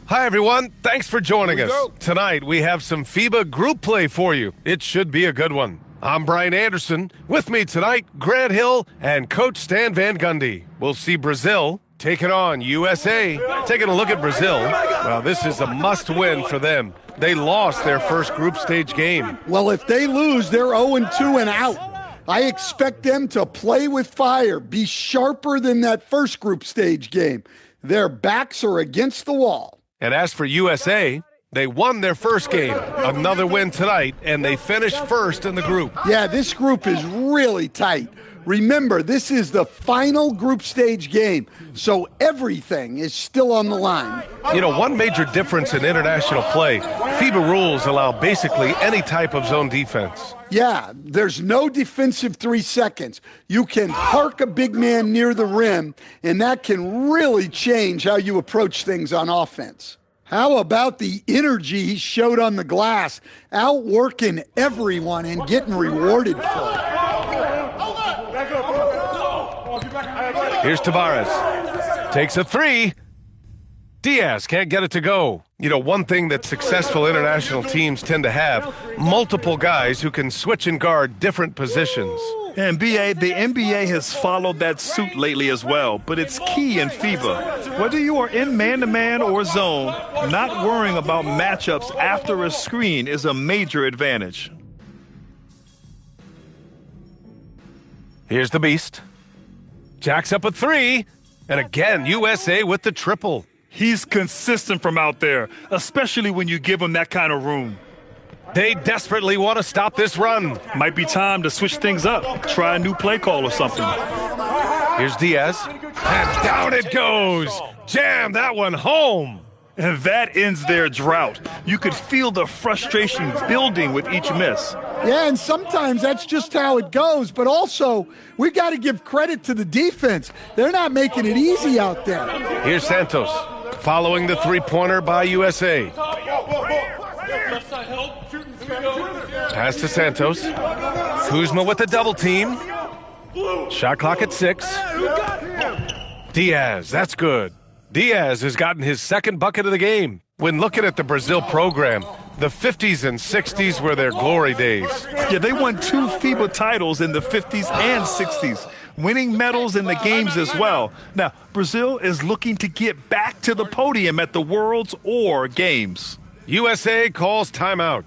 R: Hi, everyone. Thanks for joining us. Tonight, we have some FIBA group play for you. It should be a good one. I'm Brian Anderson. With me tonight, Grant Hill and Coach Stan Van Gundy. We'll see Brazil taking on USA. Taking a look at Brazil. Well, this is a must-win for them. They lost their first group stage game.
S: Well, if they lose, they're 0-2 and out. I expect them to play with fire, be sharper than that first group stage game. Their backs are against the wall.
R: And as for USA, they won their first game. Another win tonight, and they finished first in the group.
S: Yeah, this group is really tight. Remember, this is the final group stage game, so everything is still on the line.
R: You know, one major difference in international play, FIBA rules allow basically any type of zone defense.
S: Yeah, there's no defensive 3 seconds. You can park a big man near the rim, and that can really change how you approach things on offense. How about the energy he showed on the glass, outworking everyone and getting rewarded for it?
R: Here's Tavares. Takes a three. Diaz can't get it to go. You know, one thing that successful international teams tend to have, multiple guys who can switch and guard different positions.
T: And the NBA has followed that suit lately as well, but it's key in FIBA. Whether you are in man-to-man or zone, not worrying about matchups after a screen is a major advantage.
R: Here's the beast. Jacks up a three, and again, USA with the triple.
T: He's consistent from out there, especially when you give him that kind of room.
R: They desperately want to stop this run.
T: Might be time to switch things up, try a new play call or something.
R: Here's Diaz, and down it goes. Jam that one home.
T: And that ends their drought. You could feel the frustration building with each miss.
S: Yeah, and sometimes that's just how it goes. But also, we got to give credit to the defense. They're not making it easy out there.
R: Here's Santos, following the three-pointer by USA. Pass to Santos. Kuzma with the double team. Shot clock at 6. Diaz, that's good. Diaz has gotten his second bucket of the game. When looking at the Brazil program, the 50s and 60s were their glory days.
T: Yeah, they won 2 FIBA titles in the 50s and 60s, winning medals in the games as well. Now, Brazil is looking to get back to the podium at the Worlds or Games.
R: USA calls timeout.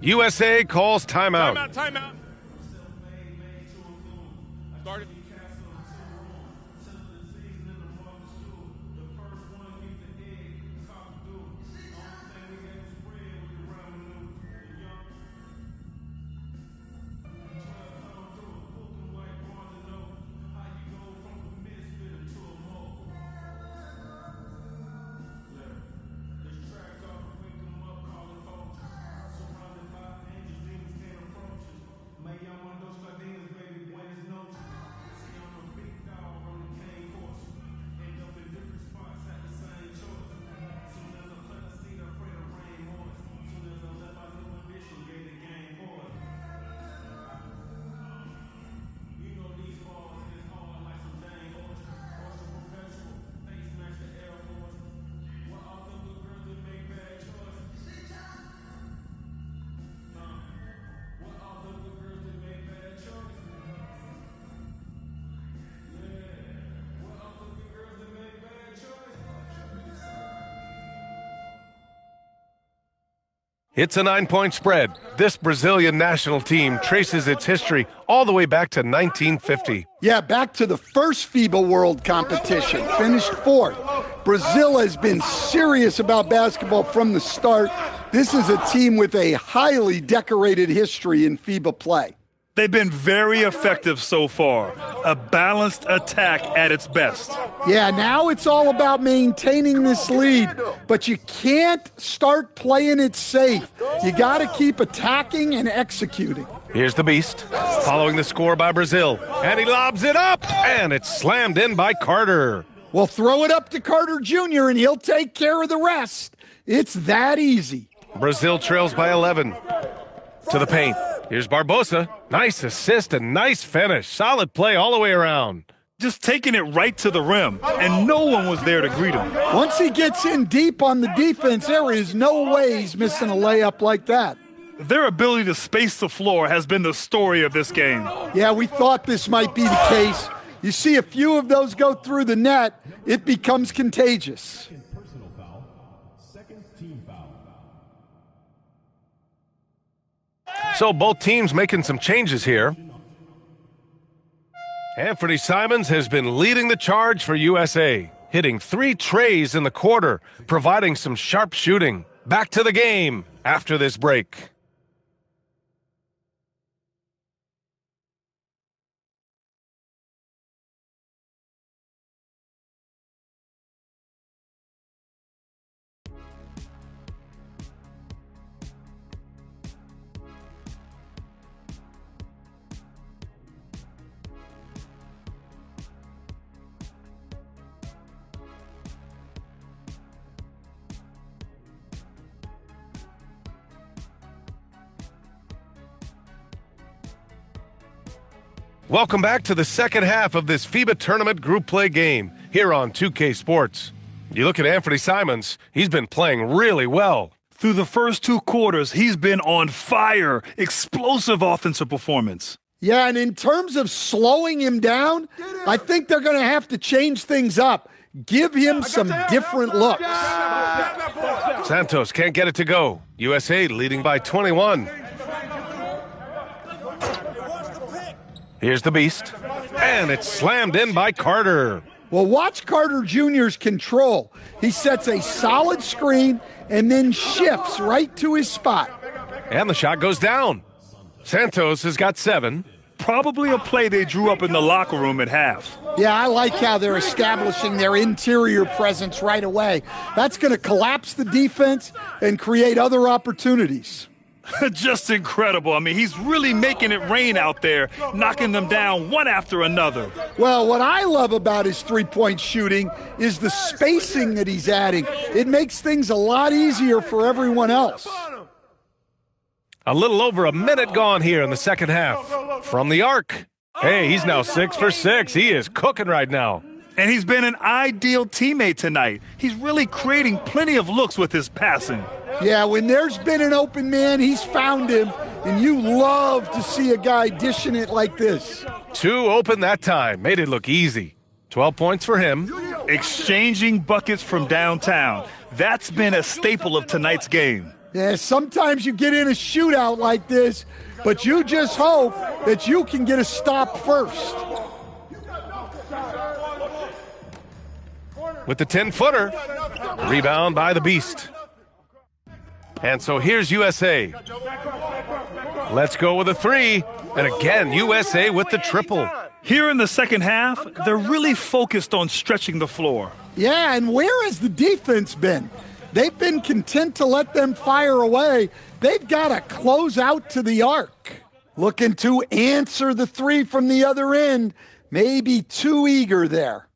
R: USA calls timeout.
B: Timeout. Started.
R: It's a 9-point spread. This Brazilian national team traces its history all the way back to 1950.
S: Yeah, back to the first FIBA World Competition, finished 4th. Brazil has been serious about basketball from the start. This is a team with a highly decorated history in FIBA play.
T: They've been very effective so far. A balanced attack at its best.
S: Yeah, now it's all about maintaining this lead, but you can't start playing it safe. You got to keep attacking and executing.
R: Here's the Beast, following the score by Brazil, and he lobs it up, and it's slammed in by Carter.
S: Well, throw it up to Carter Jr., and he'll take care of the rest. It's that easy.
R: Brazil trails by 11. To the paint. Here's Barbosa. Nice assist and nice finish. Solid play all the way around.
T: Just taking it right to the rim, and no one was there to greet him.
S: Once he gets in deep on the defense, there is no way he's missing a layup like that.
T: Their ability to space the floor has been the story of this game.
S: Yeah, we thought this might be the case. You see a few of those go through the net, it becomes contagious.
R: So both teams making some changes here. Anthony Simons has been leading the charge for USA, hitting 3 trays in the quarter, providing some sharp shooting. Back to the game after this break. Welcome back to the second half of this FIBA tournament group play game here on 2K Sports. You look at Anthony Simons, he's been playing really well.
T: Through the first 2 quarters, he's been on fire. Explosive offensive performance.
S: Yeah, and in terms of slowing him down, I think they're going to have to change things up. Give him some different looks.
R: Santos can't get it to go. USA leading by 21. Here's the Beast, and it's slammed in by Carter.
S: Well, watch Carter Jr.'s control. He sets a solid screen and then shifts right to his spot.
R: And the shot goes down. Santos has got 7.
T: Probably a play they drew up in the locker room at half.
S: Yeah, I like how they're establishing their interior presence right away. That's going to collapse the defense and create other opportunities.
T: Just incredible. I mean, he's really making it rain out there, knocking them down one after another.
S: Well, what I love about his three-point shooting is the spacing that he's adding. It makes things a lot easier for everyone else.
R: A little over a minute gone here in the second half. From the arc. Hey, he's now 6 for 6. He is cooking right now.
T: And he's been an ideal teammate tonight. He's really creating plenty of looks with his passing.
S: Yeah, when there's been an open man, he's found him, and you love to see a guy dishing it like this.
R: 2 open that time. Made it look easy. 12 points for him.
T: Exchanging buckets from downtown. That's been a staple of tonight's game.
S: Yeah, sometimes you get in a shootout like this, but you just hope that you can get a stop first.
R: With the 10-footer. Rebound by the Beast. And so here's USA. Let's go with a 3. And again, USA with the triple.
T: Here in the second half, they're really focused on stretching the floor.
S: Yeah, and where has the defense been? They've been content to let them fire away. They've got to close out to the arc. Looking to answer the 3 from the other end. Maybe too eager there.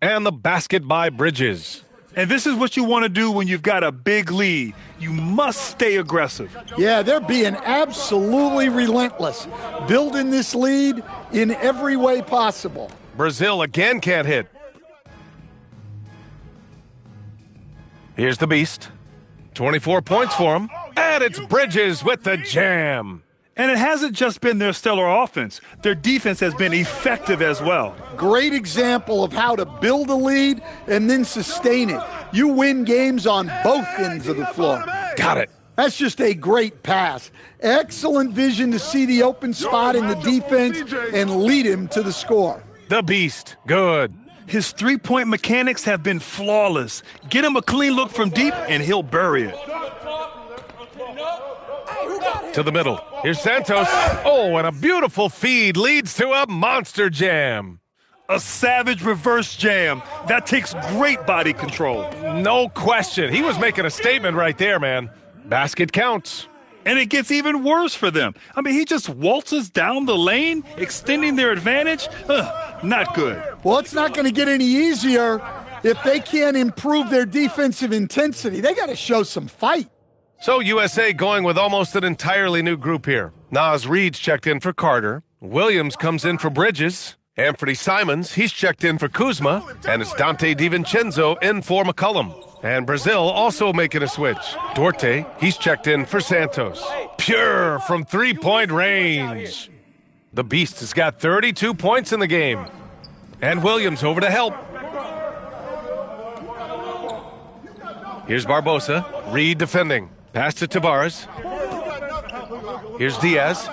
R: And the basket by Bridges.
T: And this is what you want to do when you've got a big lead. You must stay aggressive.
S: Yeah, they're being absolutely relentless, building this lead in every way possible.
R: Brazil again can't hit. Here's the Beast. 24 points for him. And it's Bridges with the jam.
T: And it hasn't just been their stellar offense. Their defense has been effective as well.
S: Great example of how to build a lead and then sustain it. You win games on both ends of the floor.
R: Got it.
S: That's just a great pass. Excellent vision to see the open spot in the defense and lead him to the score.
R: The beast. Good.
T: His three-point mechanics have been flawless. Get him a clean look from deep, and he'll bury it.
R: To the middle. Here's Santos. Oh, and a beautiful feed leads to a monster jam.
T: A savage reverse jam. That takes great body control.
R: No question. He was making a statement right there, man. Basket counts.
T: And it gets even worse for them. I mean, he just waltzes down the lane, extending their advantage. Not good.
S: Well, it's not going to get any easier if they can't improve their defensive intensity. They got to show some fight.
R: So USA going with almost an entirely new group here. Naz Reid's checked in for Carter. Williams comes in for Bridges. Anthony Simons, he's checked in for Kuzma. And it's Dante DiVincenzo in for McCollum. And Brazil also making a switch. Duarte, he's checked in for Santos. Pure from three-point range. The Beast has got 32 points in the game. And Williams over to help. Here's Barbosa. Reid defending. Pass to Tavares. Here's Diaz.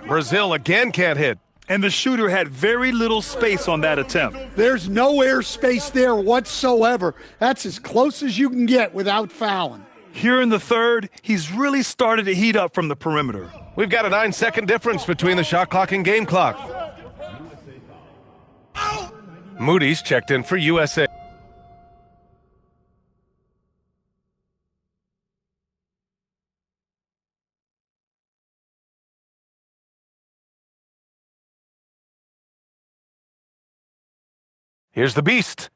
R: Brazil again can't hit.
T: And the shooter had very little space on that attempt.
S: There's no air space there whatsoever. That's as close as you can get without fouling.
T: Here in the third, he's really started to heat up from the perimeter.
R: We've got a 9-second difference between the shot clock and game clock. Moody's checked in for USA. Here's the Beast.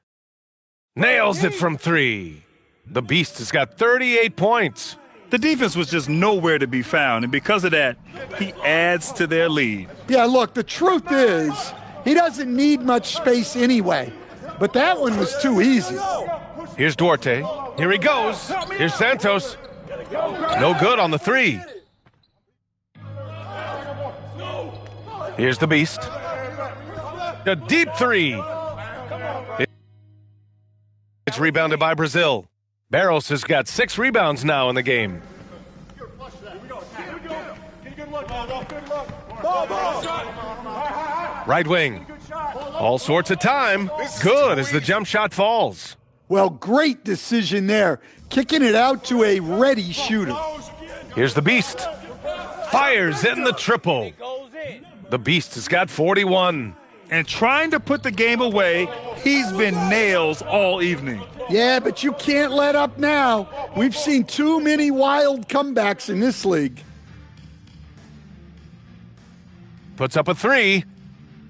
R: Nails it from three. The Beast has got 38 points.
T: The defense was just nowhere to be found, and because of that, he adds to their lead.
S: Yeah, look, the truth is, he doesn't need much space anyway. But that one was too easy.
R: Here's Duarte. Here he goes. Here's Santos. No good on the three. Here's the Beast. A deep three. It's rebounded by Brazil. Barros has got 6 rebounds now in the game. Right wing. All sorts of time. Good as the jump shot falls.
S: Well, great decision there. Kicking it out to a ready shooter.
R: Here's the Beast. Fires in the triple. The Beast has got 41.
T: And trying to put the game away, he's been nails all evening.
S: Yeah, but you can't let up now. We've seen too many wild comebacks in this league.
R: Puts up a three.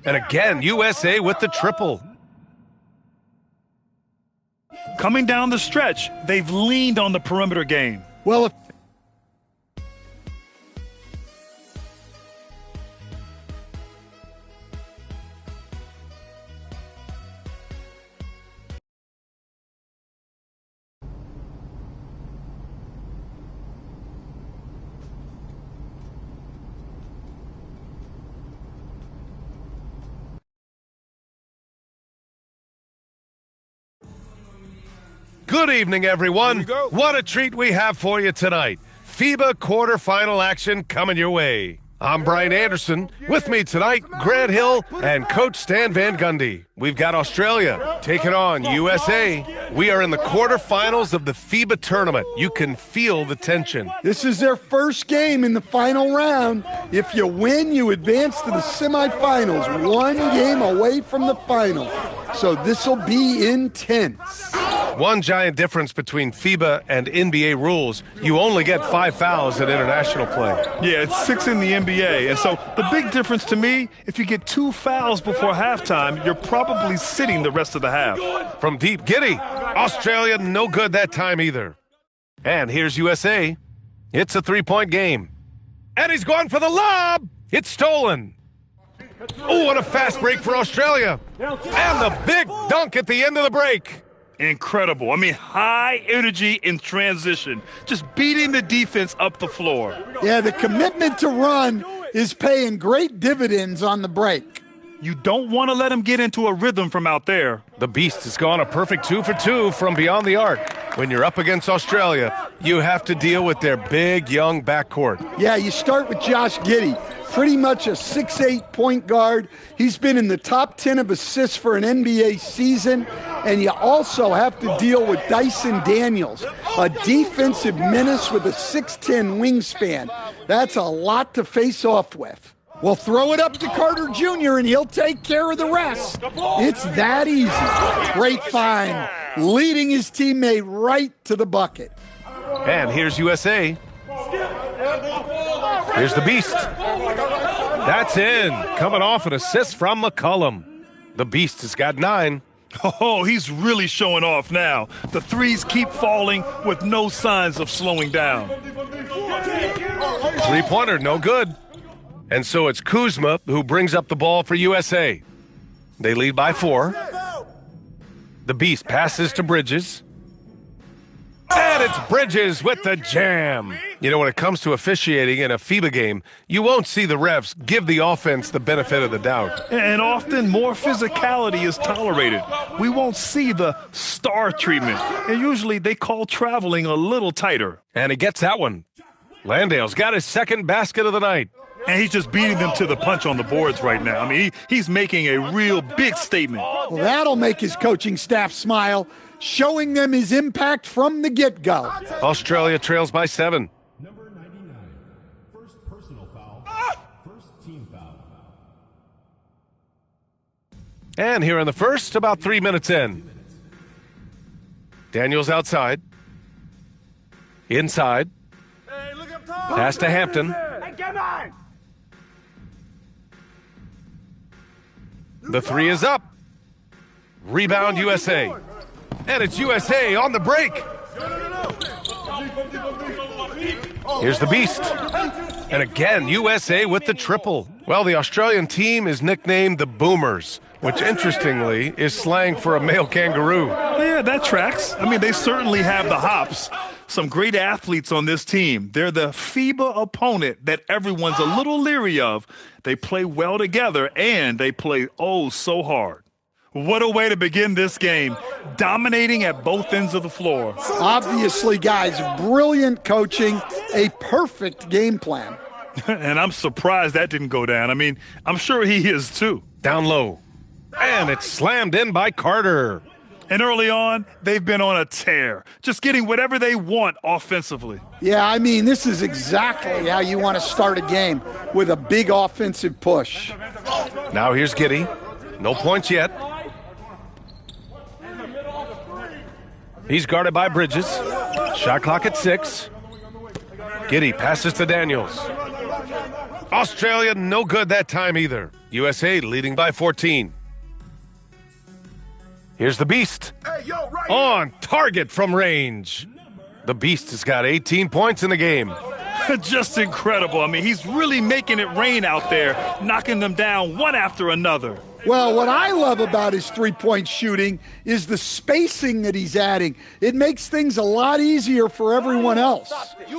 R: And again, USA with the triple.
T: Coming down the stretch, they've leaned on the perimeter game.
S: Well, if
R: Good evening, everyone. What a treat we have for you tonight. FIBA quarterfinal action coming your way. I'm Brian Anderson. With me tonight, Grant Hill and Coach Stan Van Gundy. We've got Australia taking on USA. We are in the quarterfinals of the FIBA tournament. You can feel the tension.
S: This is their first game in the final round. If you win, you advance to the semifinals. One game away from the final. So this will be intense.
R: One giant difference between FIBA and NBA rules, you only get 5 fouls in international play.
T: Yeah, it's 6 in the NBA. And so the big difference to me, if you get 2 fouls before halftime, you're probably sitting the rest of the half.
R: From deep, Giddy. Australia, no good that time either. And here's USA. It's a 3-point game. And he's going for the lob. It's stolen. Oh, what a fast break for Australia. And the big dunk at the end of the break.
T: Incredible. I mean, high energy in transition, just beating the defense up the floor.
S: Yeah, the commitment to run is paying great dividends on the break.
T: You don't want to let him get into a rhythm from out there.
R: The Beast has gone a perfect 2 for 2 from beyond the arc. When you're up against Australia, you have to deal with their big, young backcourt.
S: Yeah, you start with Josh Giddey, pretty much a 6'8" point guard. He's been in the top 10 of assists for an NBA season. And you also have to deal with Dyson Daniels, a defensive menace with a 6'10" wingspan. That's a lot to face off with. Well, throw it up to Carter Jr. and he'll take care of the rest. It's that easy. Great find, leading his teammate right to the bucket.
R: And here's USA. Here's the Beast. That's in. Coming off an assist from McCollum. The Beast has got 9.
T: Oh, he's really showing off now. The threes keep falling with no signs of slowing down.
R: Three-pointer, no good. And so it's Kuzma who brings up the ball for USA. They lead by 4. The Beast passes to Bridges. And it's Bridges with the jam. You know, when it comes to officiating in a FIBA game, you won't see the refs give the offense the benefit of the doubt.
T: And often more physicality is tolerated. We won't see the star treatment. And usually they call traveling a little tighter.
R: And he gets that one. Landale's got his second basket of the night.
T: And he's just beating them to the punch on the boards right now. I mean, he's making a real big statement.
S: Well, that'll make his coaching staff smile, showing them his impact from the get-go.
R: Australia trails by 7.
A: Number 99, first personal foul, first team foul.
R: And here in the first, about 3 minutes in. Daniels outside. Inside. Pass to Hampton. The 3 is up. Rebound USA. And it's USA on the break. Here's the Beast. And again, USA with the triple. Well, the Australian team is nicknamed the Boomers, which interestingly is slang for a male kangaroo.
T: Yeah, that tracks. I mean, they certainly have the hops. Some great athletes on this team. They're the FIBA opponent that everyone's a little leery of. They play well together, and they play oh so hard. What a way to begin this game, dominating at both ends of the floor.
S: Obviously, guys, brilliant coaching, a perfect game plan.
T: And I'm surprised that didn't go down. I mean, I'm sure he is too.
R: Down low. And it's slammed in by Carter.
T: And early on, they've been on a tear, just getting whatever they want offensively.
S: Yeah, I mean, this is exactly how you want to start a game, with a big offensive push.
R: Now here's Giddey. No points yet. He's guarded by Bridges. Shot clock at 6. Giddey passes to Daniels. Australia, no good that time either. USA leading by 14. Here's the Beast. On target from range. The Beast has got 18 points in the game.
T: Just incredible. I mean, he's really making it rain out there, knocking them down one after another.
S: Well, what I love about his three-point shooting is the spacing that he's adding. It makes things a lot easier for everyone else.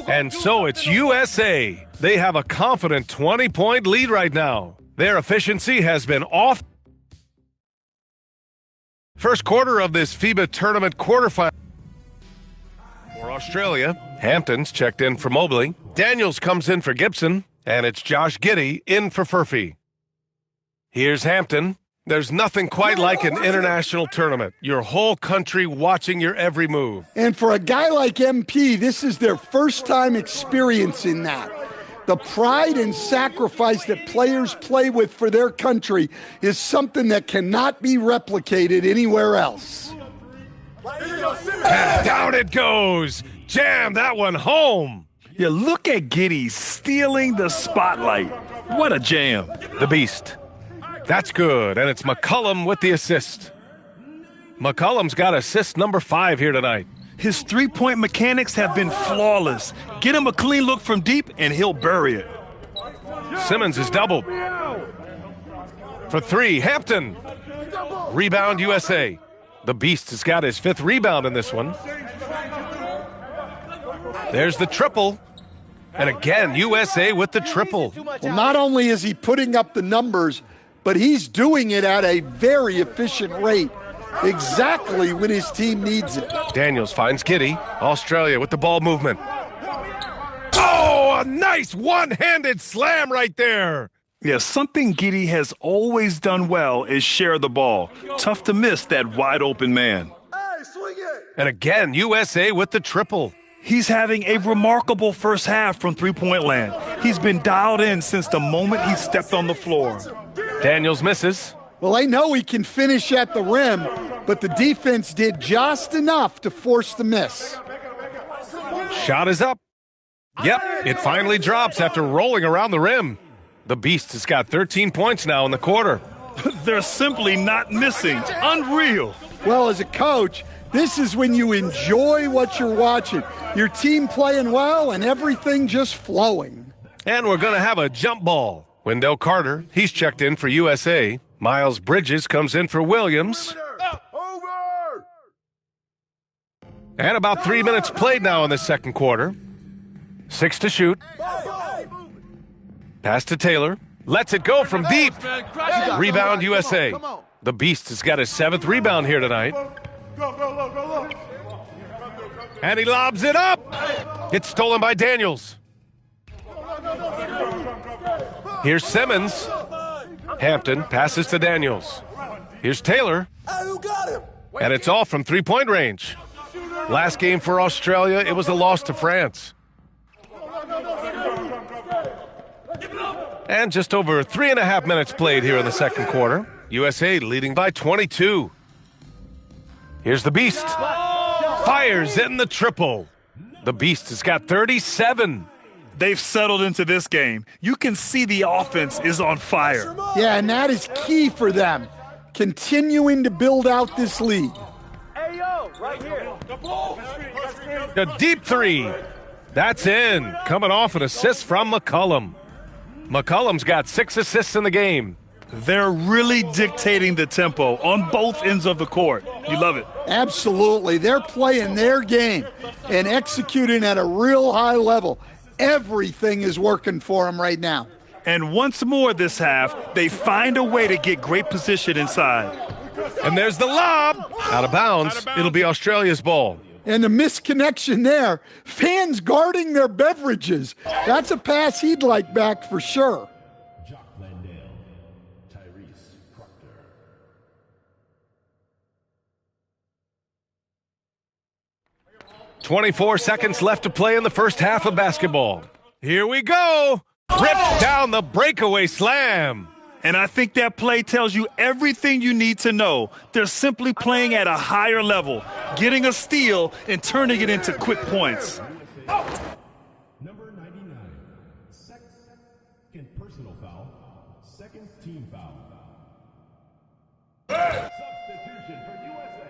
R: And so it's USA. They have a confident 20-point lead right now. Their efficiency has been off. First quarter of this FIBA tournament quarterfinal. For Australia, Hampton's checked in for Mobley. Daniels comes in for Gibson. And it's Josh Giddey in for Furphy. Here's Hampton. There's nothing quite like an international tournament. Your whole country watching your every move.
S: And for a guy like MP, this is their first time experiencing that. The pride and sacrifice that players play with for their country is something that cannot be replicated anywhere else.
R: And down it goes. Jam that one home.
T: Yeah, look at Giddey stealing the spotlight. What a jam.
R: The Beast. That's good, and it's McCollum with the assist. McCollum's got assist number 5 here tonight.
T: His three-point mechanics have been flawless. Get him a clean look from deep, and he'll bury it.
R: Simmons is doubled. For 3, Hampton. Rebound USA. The Beast has got his 5th rebound in this one. There's the triple. And again, USA with the triple.
S: Well, not only is he putting up the numbers, but he's doing it at a very efficient rate, exactly when his team needs it.
R: Daniels finds Giddy. Australia with the ball movement. Oh, a nice one-handed slam right there.
T: Yeah, something Giddy has always done well is share the ball. Tough to miss that wide-open man.
R: And again, USA with the triple.
T: He's having a remarkable first half from three-point land. He's been dialed in since the moment he stepped on the floor.
R: Daniels misses.
S: Well, I know he can finish at the rim, but the defense did just enough to force the miss.
R: Shot is up. Yep, it finally drops after rolling around the rim. The Beast has got 13 points now in the quarter.
T: They're simply not missing. Unreal.
S: Well, as a coach, this is when you enjoy what you're watching. Your team playing well and everything just flowing.
R: And we're going to have a jump ball. Wendell Carter, he's checked in for USA. Miles Bridges comes in for Williams. And about 3 minutes played now in the second quarter. 6 to shoot. Pass to Taylor. Lets it go from deep. Rebound USA. The Beast has got his 7th rebound here tonight. And he lobs it up. It's stolen by Daniels. Here's Simmons. Hampton passes to Daniels. Here's Taylor. And it's all from three-point range. Last game for Australia, it was a loss to France. And just over 3.5 minutes played here in the second quarter. USA leading by 22. Here's the Beast. Fires in the triple. The Beast has got 37.
T: They've settled into this game. You can see the offense is on fire.
S: Yeah, and that is key for them, continuing to build out this lead.
N: Right here.
R: A deep three. That's in. Coming off an assist from McCollum. McCollum's got 6 assists in the game.
T: They're really dictating the tempo on both ends of the court. You love it.
S: Absolutely. They're playing their game and executing at a real high level. Everything is working for them right now.
T: And once more this half, they find a way to get great position inside.
R: And there's the lob. Out of bounds. It'll be Australia's ball.
S: And the misconnection there. Fans guarding their beverages. That's a pass he'd like back for sure.
R: 24 seconds left to play in the first half of basketball. Here we go. Rips down the breakaway slam.
T: And I think that play tells you everything you need to know. They're simply playing at a higher level, getting a steal and turning it into quick points.
A: Number 99, second personal foul, second team foul. Substitution for USA.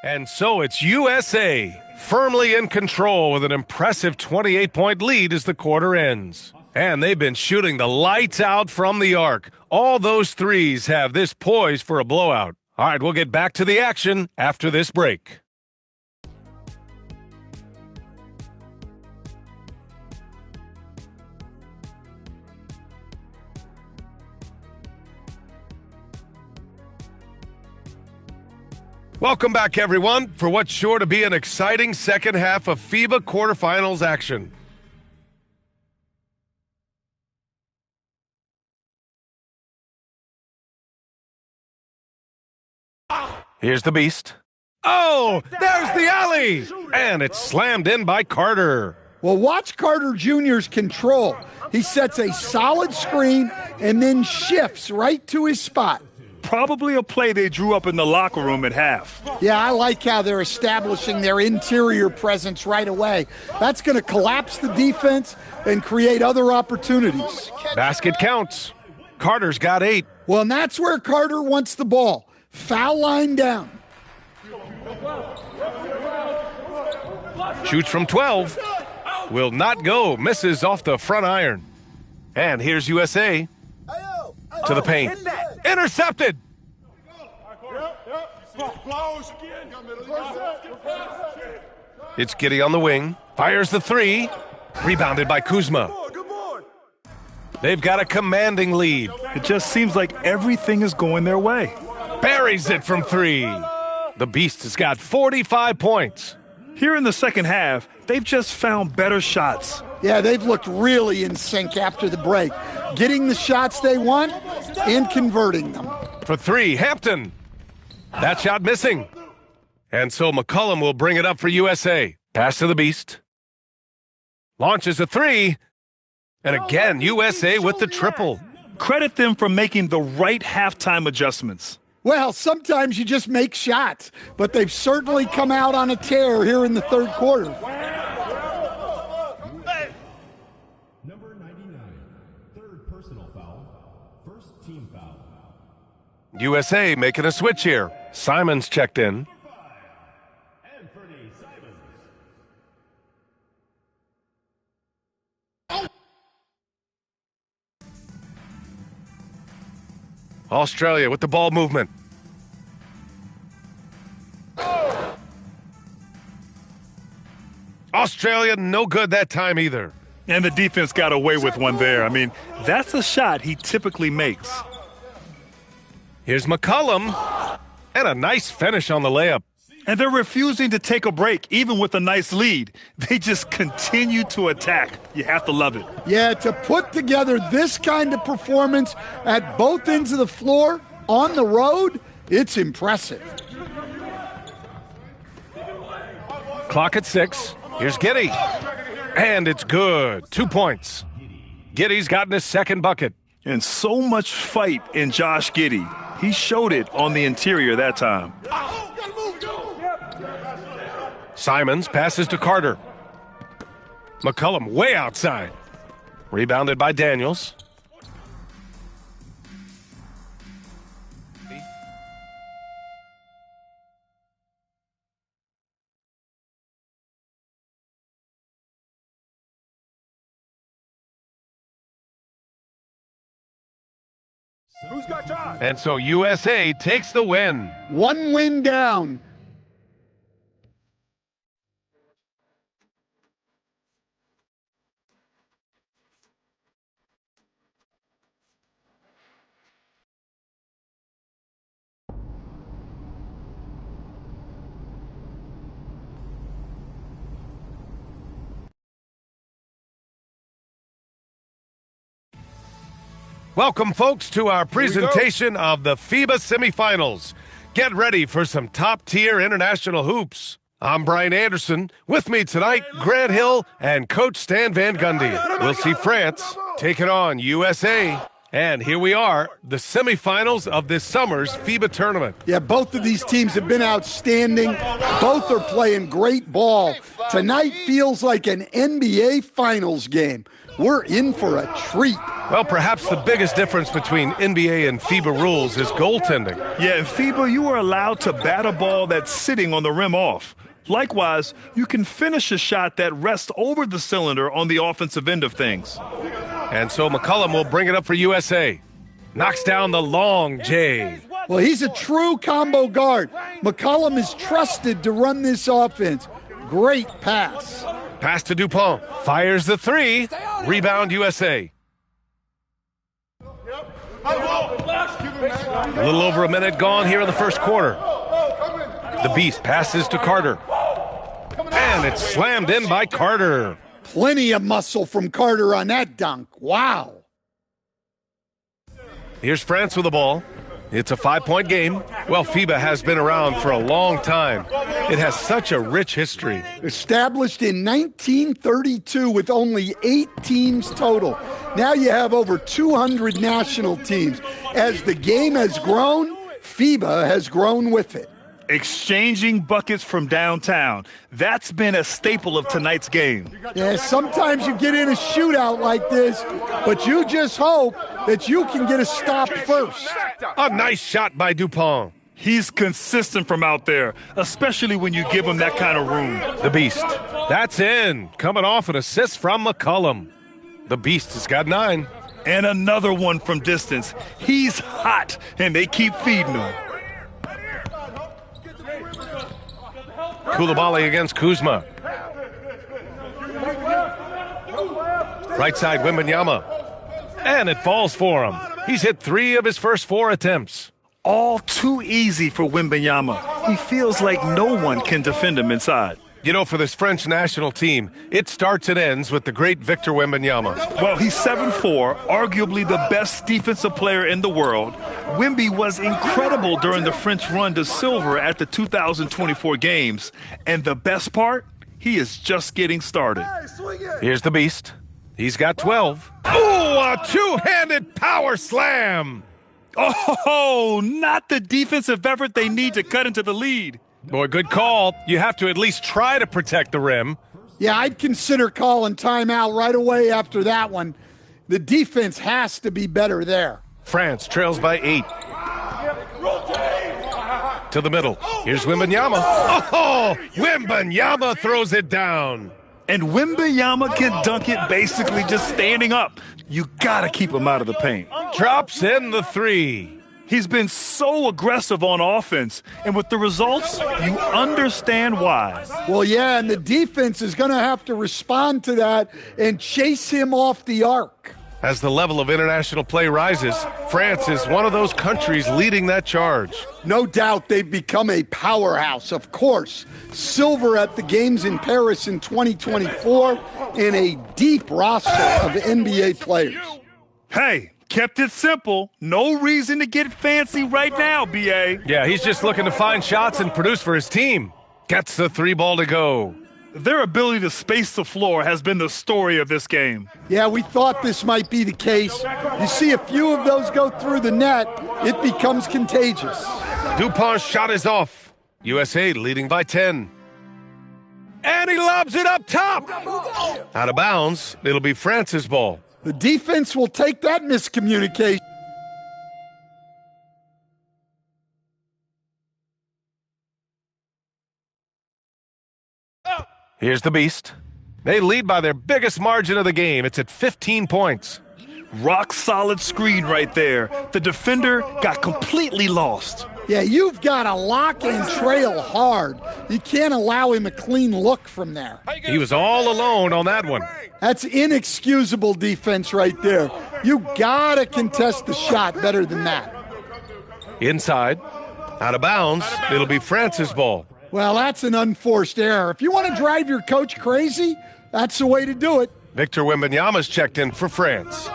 R: And so it's USA, firmly in control with an impressive 28-point lead as the quarter ends. And they've been shooting the lights out from the arc. All those threes have this poised for a blowout. All right, we'll get back to the action after this break. Welcome back, everyone, for what's sure to be an exciting second half of FIBA quarterfinals action. Here's the Beast. Oh, there's the alley! And it's slammed in by Carter.
S: Well, watch Carter Jr.'s control. He sets a solid screen and then shifts right to his spot.
T: Probably a play they drew up in the locker room at half.
S: Yeah, I like how they're establishing their interior presence right away. That's going to collapse the defense and create other opportunities.
R: Basket counts. Carter's got 8.
S: Well, and that's where Carter wants the ball. Foul line down.
R: Shoots from 12. Will not go. Misses off the front iron. And here's USA. To the paint. Intercepted. It's Giddey on the wing. Fires the three. Rebounded by Kuzma. They've got a commanding lead.
T: It just seems like everything is going their way.
R: Buries it from three. The Beast has got 45 points.
T: Here in the second half, they've just found better shots.
S: Yeah, they've looked really in sync after the break. Getting the shots they want and converting them.
R: For three, Hampton. That shot missing. And so McCollum will bring it up for USA. Pass to the Beast. Launches a three. And again, USA with the triple.
T: Credit them for making the right halftime adjustments.
S: Well, sometimes you just make shots, but they've certainly come out on a tear here in the third quarter.
A: Number 99, third personal foul, first team foul.
R: USA making a switch here. Simons checked in. Australia with the ball movement. Australia no good that time either.
T: And the defense got away with one there. I mean, that's a shot he typically makes.
R: Here's McCollum. And a nice finish on the layup.
T: And they're refusing to take a break, even with a nice lead. They just continue to attack. You have to love it.
S: Yeah, to put together this kind of performance at both ends of the floor on the road, it's impressive.
R: Clock at 6. Here's Giddey. And it's good. 2 points. Giddey's gotten his second bucket.
T: And so much fight in Josh Giddey. He showed it on the interior that time.
R: Simons passes to Carter. McCollum way outside. Rebounded by Daniels.
S: Who's got time?
R: And so USA takes the win.
S: One win down.
R: Welcome, folks, to our presentation of the FIBA semifinals. Get ready for some top-tier international hoops. I'm Brian Anderson. With me tonight, Grant Hill and Coach Stan Van Gundy. We'll see France taking on USA. And here we are, the semifinals of this summer's FIBA tournament.
S: Yeah, both of these teams have been outstanding. Both are playing great ball. Tonight feels like an NBA Finals game. We're in for a treat.
R: Well, perhaps the biggest difference between NBA and FIBA rules is goaltending.
T: Yeah, in FIBA, you are allowed to bat a ball that's sitting on the rim off. Likewise, you can finish a shot that rests over the cylinder on the offensive end of things.
R: And so McCollum will bring it up for USA. Knocks down the long J.
S: Well, he's a true combo guard. McCollum is trusted to run this offense. Great pass.
R: Pass to Dupont. Fires the three. Rebound USA. A little over a minute gone here in the first quarter. The Beast passes to Carter. And it's slammed in by Carter.
S: Plenty of muscle from Carter on that dunk. Wow.
R: Here's France with the ball. It's a 5-point game. Well, FIBA has been around for a long time. It has such a rich history.
S: Established in 1932 with only 8 teams total. Now you have over 200 national teams. As the game has grown, FIBA has grown with it.
T: Exchanging buckets from downtown. That's been a staple of tonight's game.
S: Yeah, sometimes you get in a shootout like this, but you just hope that you can get a stop first.
R: A nice shot by Dupont.
T: He's consistent from out there, especially when you give him that kind of room.
R: The Beast. That's in. Coming off an assist from McCollum. The Beast has got 9.
T: And another one from distance. He's hot, and they keep feeding him.
R: Koulibaly against Kuzma. Right side, Wembanyama. And it falls for him. He's hit 3 of his first 4 attempts.
T: All too easy for Wembanyama. He feels like no one can defend him inside.
R: You know, for this French national team, it starts and ends with the great Victor Wembanyama.
T: Well, he's 7'4", arguably the best defensive player in the world. Wemby was incredible during the French run to silver at the 2024 games. And the best part, he is just getting started.
R: Here's the beast. He's got 12. Ooh, a two-handed power slam.
T: Oh, not the defensive effort they need to cut into the lead.
R: Boy, good call. You have to at least try to protect the rim.
S: Yeah, I'd consider calling timeout right away after that one. The defense has to be better there.
R: France trails by 8. To the middle. Here's Wembanyama. Oh, Wembanyama throws it down.
T: And Wembanyama can dunk it basically just standing up. You gotta keep him out of the paint.
R: Drops in the 3.
T: He's been so aggressive on offense, and with the results, you understand why.
S: Well, yeah, and the defense is going to have to respond to that and chase him off the arc.
R: As the level of international play rises, France is one of those countries leading that charge.
S: No doubt they've become a powerhouse, of course. Silver at the games in Paris in 2024 and a deep roster of NBA players.
T: Hey, kept it simple. No reason to get fancy right now, B.A.
R: Yeah, he's just looking to find shots and produce for his team. Gets the 3 ball to go.
T: Their ability to space the floor has been the story of this game.
S: Yeah, we thought this might be the case. You see a few of those go through the net, it becomes contagious.
R: Dupont's shot is off. USA leading by 10. And he lobs it up top. Out of bounds, it'll be France's ball.
S: The defense will take that miscommunication.
R: Here's the beast. They lead by their biggest margin of the game. It's at 15 points.
T: Rock solid screen right there. The defender got completely lost.
S: Yeah, you've got to lock and trail hard. You can't allow him a clean look from there.
R: He was all alone on that one.
S: That's inexcusable defense right there. You got to contest the shot better than that.
R: Inside, out of bounds, it'll be France's ball.
S: Well, that's an unforced error. If you want to drive your coach crazy, that's the way to do it.
R: Victor Wembanyama's checked in for France.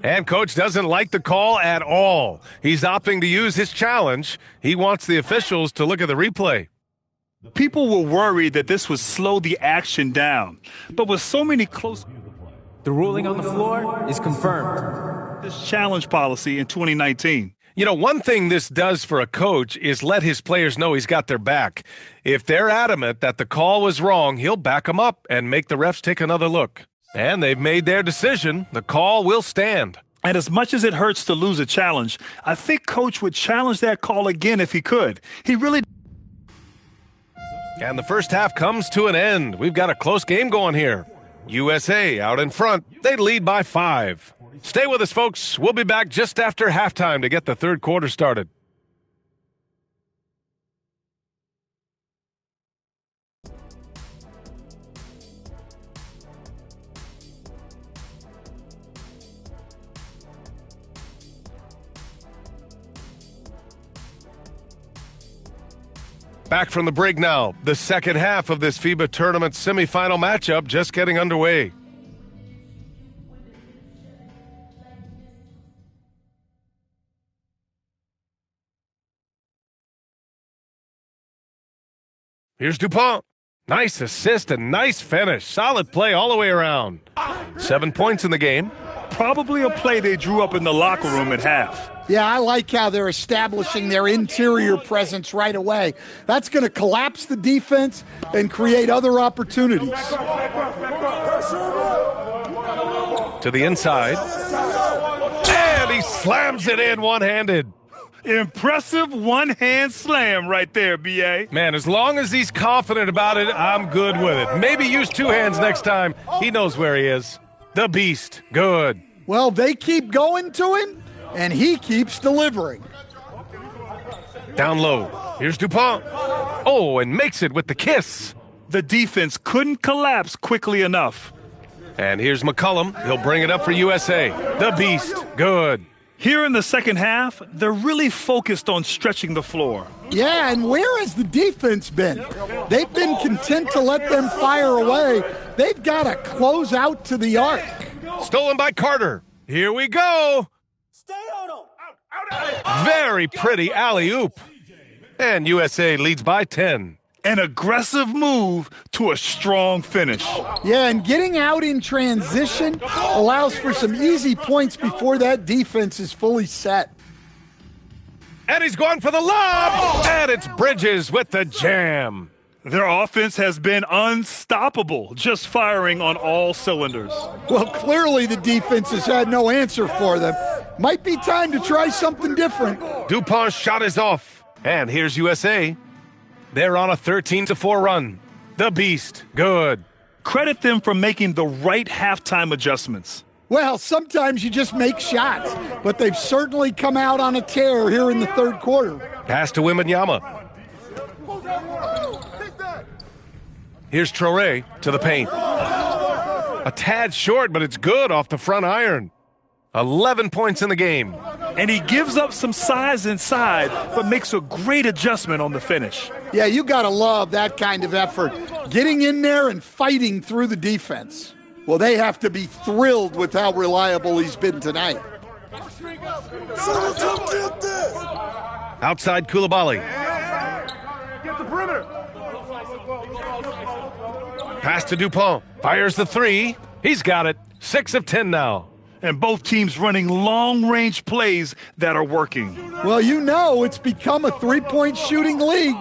R: And coach doesn't like the call at all. He's opting to use his challenge. He wants the officials to look at the replay.
T: People were worried that this would slow the action down. But with so many close...
H: The ruling on the floor is confirmed.
T: This challenge policy in 2019.
R: You know, one thing this does for a coach is let his players know he's got their back. If they're adamant that the call was wrong, he'll back them up and make the refs take another look. And they've made their decision. The call will stand.
T: And as much as it hurts to lose a challenge, I think Coach would challenge that call again if he could. He really...
R: And the first half comes to an end. We've got a close game going here. USA out in front. They lead by 5. Stay with us, folks. We'll be back just after halftime to get the third quarter started. Back from the break now. The second half of this FIBA tournament semifinal matchup just getting underway. Here's Dupont. Nice assist and nice finish. Solid play all the way around. 7 points in the game.
T: Probably a play they drew up in the locker room at half.
S: Yeah, I like how they're establishing their interior presence right away. That's going to collapse the defense and create other opportunities.
R: To the inside. And he slams it in one-handed.
T: Impressive one-hand slam right there, B.A.
R: Man, as long as he's confident about it, I'm good with it. Maybe use 2 hands next time. He knows where he is. The beast. Good.
S: Well, they keep going to him, and he keeps delivering.
R: Down low. Here's Dupont. Oh, and makes it with the kiss.
T: The defense couldn't collapse quickly enough.
R: And here's McCollum. He'll bring it up for USA. The Beast. Good.
T: Here in the second half, they're really focused on stretching the floor.
S: Yeah, and where has the defense been? They've been content to let them fire away. They've got to close out to the arc.
R: Stolen by Carter. Here we go. Very pretty alley-oop. And USA leads by 10.
T: An aggressive move to a strong finish.
S: Yeah, and getting out in transition allows for some easy points before that defense is fully set.
R: And he's going for the lob. And it's Bridges with the jam.
T: Their offense has been unstoppable, just firing on all cylinders.
S: Well, clearly the defense has had no answer for them. Might be time to try something different.
R: Dupont's shot is off. And here's USA. They're on a 13-4 run. The Beast. Good.
T: Credit them for making the right halftime adjustments.
S: Well, sometimes you just make shots, but they've certainly come out on a tear here in the third quarter.
R: Pass to Wembanyama. Here's Traore to the paint. A tad short, but it's good off the front iron. 11 points in the game.
T: And he gives up some size inside, but makes a great adjustment on the finish.
S: Yeah, you got to love that kind of effort. Getting in there and fighting through the defense. Well, they have to be thrilled with how reliable he's been tonight.
R: Outside Koulibaly.
I: Get the perimeter.
R: Pass to Dupont. Fires the three. He's got it. 6 of 10 now.
T: And both teams running long-range plays that are working.
S: Well, you know it's become a three-point shooting league.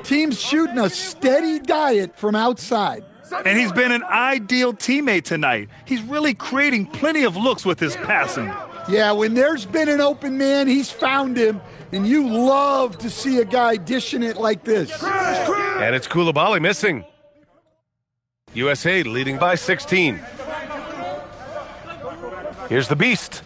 S: Teams shooting a steady diet from outside.
T: And he's been an ideal teammate tonight. He's really creating plenty of looks with his passing.
S: Yeah, when there's been an open man, he's found him, and you love to see a guy dishing it like this.
R: And it's Koulibaly missing. USA leading by 16. Here's the Beast.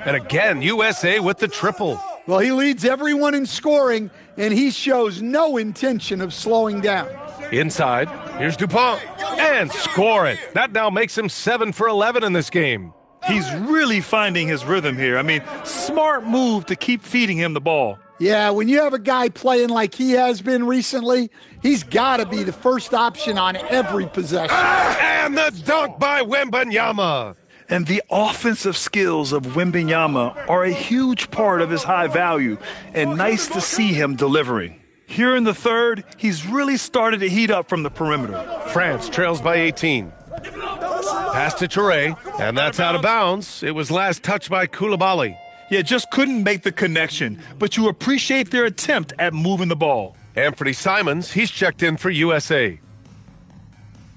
R: And again, USA with the triple.
S: Well, he leads everyone in scoring, and he shows no intention of slowing down.
R: Inside, here's Dupont. And score it. That now makes him 7 for 11 in this game.
T: He's really finding his rhythm here. I mean, smart move to keep feeding him the ball.
S: Yeah, when you have a guy playing like he has been recently, he's got to be the first option on every possession.
R: And the dunk by Wembanyama.
T: And the offensive skills of Wembanyama are a huge part of his high value, and nice to see him delivering. Here in the third, he's really started to heat up from the perimeter.
R: France trails by 18. Pass to Traore, and that's out of bounds. It was last touched by Koulibaly.
T: Yeah, just couldn't make the connection, but you appreciate their attempt at moving the ball.
R: Anthony Simons, he's checked in for USA.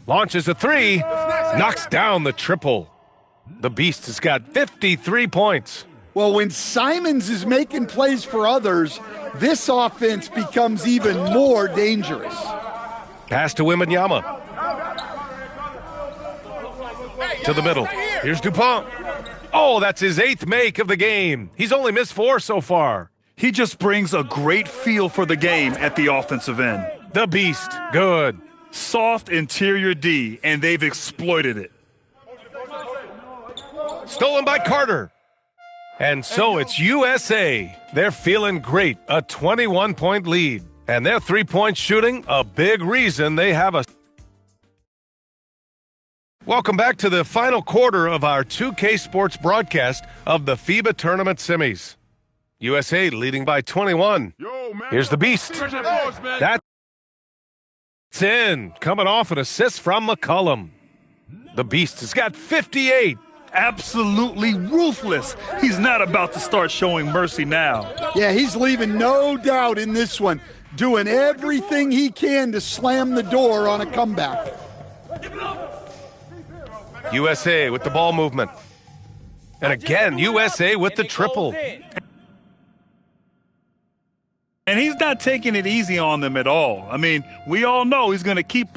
R: Launches a three, knocks down the triple. The Beast has got 53 points.
S: Well, when Simons is making plays for others, this offense becomes even more dangerous.
R: Pass to Wembanyama. To the middle. Here's Dupont. Oh, that's his 8th make of the game. He's only missed 4 so far.
T: He just brings a great feel for the game at the offensive end.
R: The Beast. Good.
T: Soft interior D, and they've exploited it.
R: Stolen by Carter. And so it's USA. They're feeling great. A 21-point lead. And their three-point shooting, a big reason they have a... Welcome back to the final quarter of our 2K Sports broadcast of the FIBA Tournament Semis. USA leading by 21. Here's the Beast. That's in. Coming off an assist from McCollum. The Beast has got 58.
T: Absolutely ruthless. He's not about to start showing mercy now.
S: Yeah, he's leaving no doubt in this one, doing everything he can to slam the door on a comeback.
R: USA with the ball movement. And again, USA with the triple.
T: And he's not taking it easy on them at all. I mean, we all know he's going to keep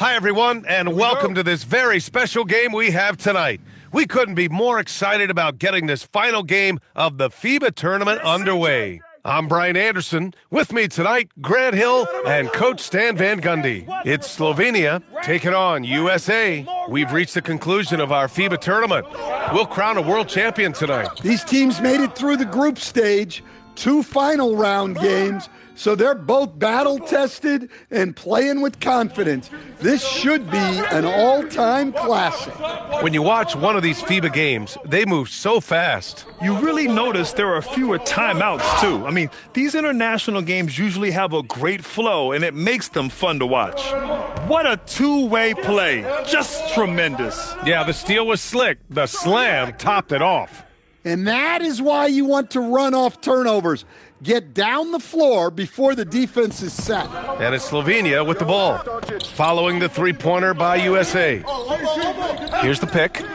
R: Hi, everyone, and welcome to this very special game we have tonight. We couldn't be more excited about getting this final game of the FIBA tournament underway. I'm Brian Anderson. With me tonight, Grant Hill and Coach Stan Van Gundy. It's Slovenia taking on USA. We've reached the conclusion of our FIBA tournament. We'll crown a world champion tonight.
S: These teams made it through the group stage, 2 final round games, so they're both battle-tested and playing with confidence. This should be an all-time classic.
R: When you watch one of these FIBA games, they move so fast.
T: You really notice there are fewer timeouts, too. I mean, these international games usually have a great flow, and it makes them fun to watch. What a two-way play. Just tremendous.
R: Yeah, the steal was slick. The slam topped it off.
S: And that is why you want to run off turnovers. Get down the floor before the defense is set.
R: And it's Slovenia with the ball, following the three-pointer by USA. Here's the pick.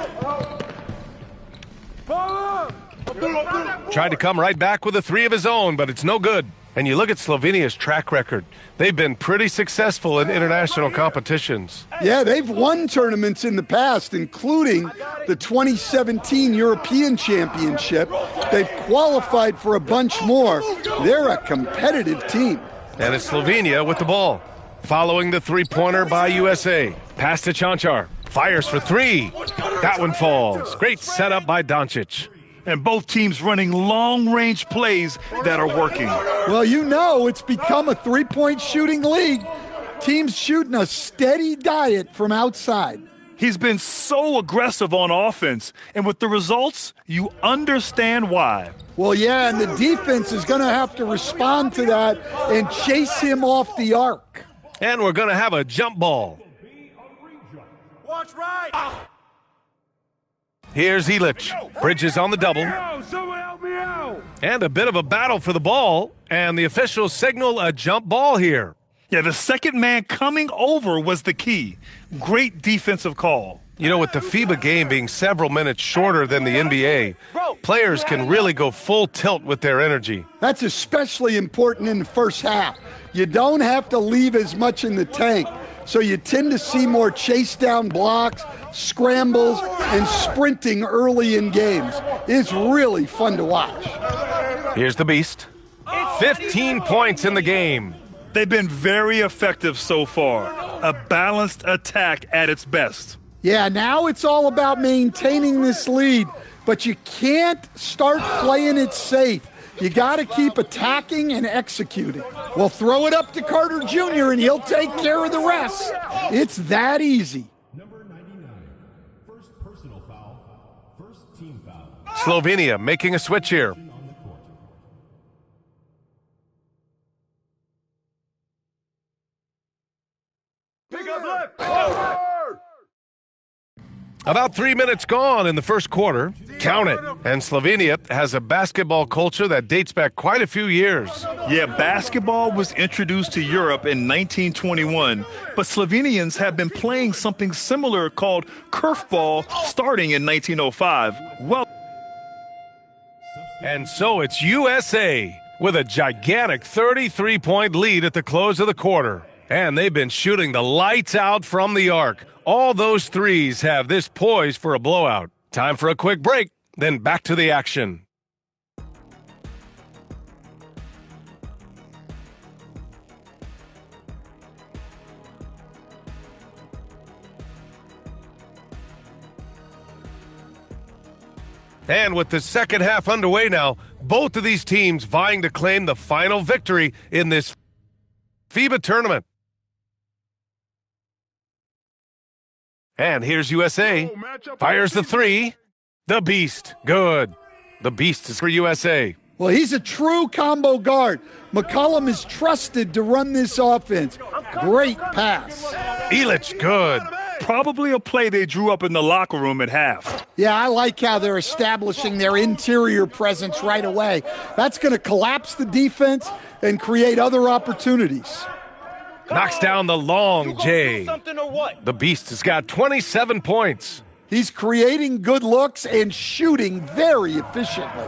R: Tried to come right back with a 3 of his own, but it's no good. And you look at Slovenia's track record. They've been pretty successful in international competitions.
S: Yeah, they've won tournaments in the past, including the 2017 European Championship. They've qualified for a bunch more. They're a competitive team.
R: And it's Slovenia with the ball, following the three-pointer by USA. Pass to Chanchar. Fires for 3. That one falls. Great setup by Doncic.
T: And both teams running long-range plays that are working.
S: Well, you know it's become a three-point shooting league. Teams shooting a steady diet from outside.
T: He's been so aggressive on offense, and with the results, you understand why.
S: Well, yeah, and the defense is going to have to respond to that and chase him off the arc.
R: And we're going to have a jump ball.
N: Watch right.
R: Here's Ilic. Bridges on the double.
N: Someone help me out.
R: And a bit of a battle for the ball, and the officials signal a jump ball here.
T: Yeah, the second man coming over was the key. Great defensive call.
R: You know, with the FIBA game being several minutes shorter than the NBA, players can really go full tilt with their energy.
S: That's especially important in the first half. You don't have to leave as much in the tank, so you tend to see more chase down blocks, scrambles, and sprinting early in games. It's really fun to watch.
R: Here's the Beast. 15 points in the game.
T: They've been very effective so far. A balanced attack at its best.
S: Yeah, now it's all about maintaining this lead, but you can't start playing it safe. You got to keep attacking and executing. Well, throw it up to Carter Jr. and he'll take care of the rest. It's that easy.
A: Number 99, first personal foul, first team foul.
R: Slovenia making a switch here.
N: Pick up left.
R: About 3 minutes gone in the first quarter. Count it. And Slovenia has a basketball culture that dates back quite a few years.
T: Yeah, basketball was introduced to Europe in 1921, but Slovenians have been playing something similar called kerfball starting in 1905. Well,
R: and so it's USA with a gigantic 33-point lead at the close of the quarter. And they've been shooting the lights out from the arc. All those threes have this poised for a blowout. Time for a quick break, then back to the action. And with the second half underway now, both of these teams vying to claim the final victory in this FIBA tournament. And here's USA. Fires the 3. The Beast. Good. The Beast is for USA.
S: Well, he's a true combo guard. McCollum is trusted to run this offense. Great pass.
R: Ilic, good.
T: Probably a play they drew up in the locker room at half.
S: Yeah, I like how they're establishing their interior presence right away. That's going to collapse the defense and create other opportunities.
R: Knocks down the long J. The Beast has got 27 points.
S: He's creating good looks and shooting very efficiently.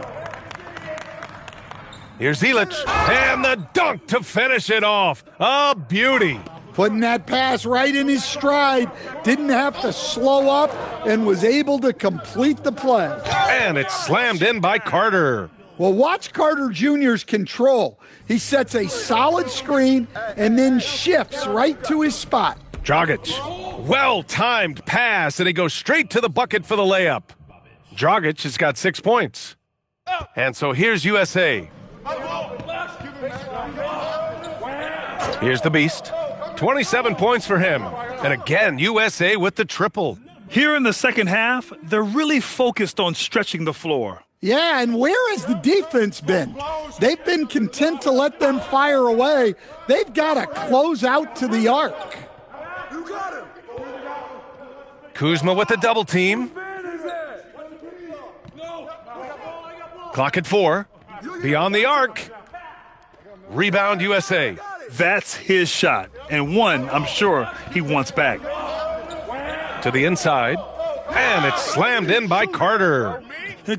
R: Here's Ilic, and the dunk to finish it off. A beauty.
S: Putting that pass right in his stride. Didn't have to slow up and was able to complete the play.
R: And it's slammed in by Carter.
S: Well, watch Carter Jr.'s control. He sets a solid screen and then shifts right to his spot.
R: Dragic, well-timed pass, and he goes straight to the bucket for the layup. Dragic has got 6 points. And so here's USA. Here's the Beast. 27 points for him. And again, USA with the triple.
T: Here in the second half, they're really focused on stretching the floor.
S: Yeah, and where has the defense been? They've been content to let them fire away. They've got to close out to the arc.
R: Kuzma with the double team. Clock at 4. Beyond the arc. Rebound USA.
T: That's his shot, and one I'm sure he wants back.
R: To the inside, and it's slammed in by Carter.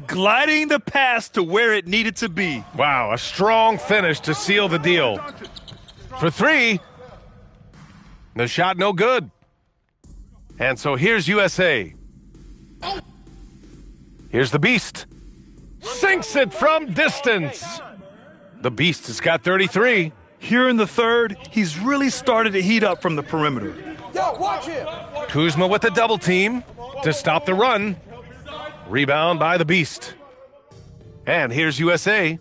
T: Gliding the pass to where it needed to be.
R: Wow, a strong finish to seal the deal. For 3, the shot no good. And so here's USA. Here's the Beast. Sinks it from distance. The Beast has got 33.
T: Here in the third, he's really started to heat up from the perimeter.
F: Yo, watch him.
R: Kuzma with the double team to stop the run. Rebound by the Beast. And here's USA.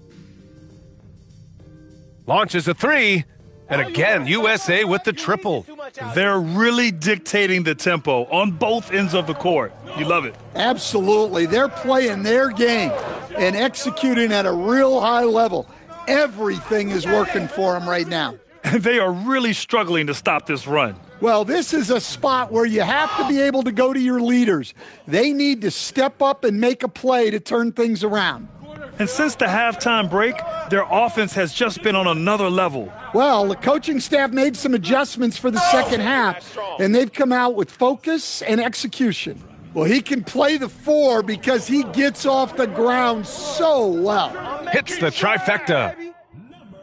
R: Launches a 3. And again, USA with the triple.
T: They're really dictating the tempo on both ends of the court. You love it.
S: Absolutely. They're playing their game and executing at a real high level. Everything is working for them right now.
T: And they are really struggling to stop this run.
S: Well, this is a spot where you have to be able to go to your leaders. They need to step up and make a play to turn things around.
T: And since the halftime break, their offense has just been on another level.
S: Well, the coaching staff made some adjustments for the second half, and they've come out with focus and execution. Well, he can play the 4 because he gets off the ground so well.
R: Hits the trifecta.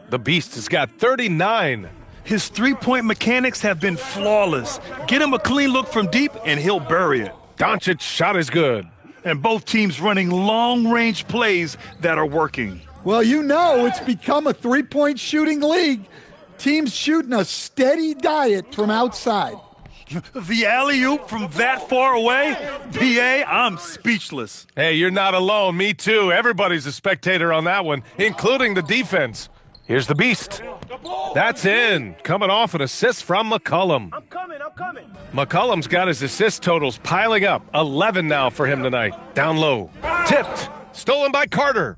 R: The Beast has got 39.
T: His three-point mechanics have been flawless. Get him a clean look from deep, and he'll bury it.
R: Doncic's shot is good.
T: And both teams running long-range plays that are working.
S: Well, you know it's become a three-point shooting league. Teams shooting a steady diet from outside.
T: The alley-oop from that far away? PA, I'm speechless.
R: Hey, you're not alone. Me too. Everybody's a spectator on that one, including the defense. Here's the Beast. That's in. Coming off an assist from McCollum.
N: I'm coming.
R: McCollum's got his assist totals piling up. 11 now for him tonight. Down low. Tipped. Stolen by Carter.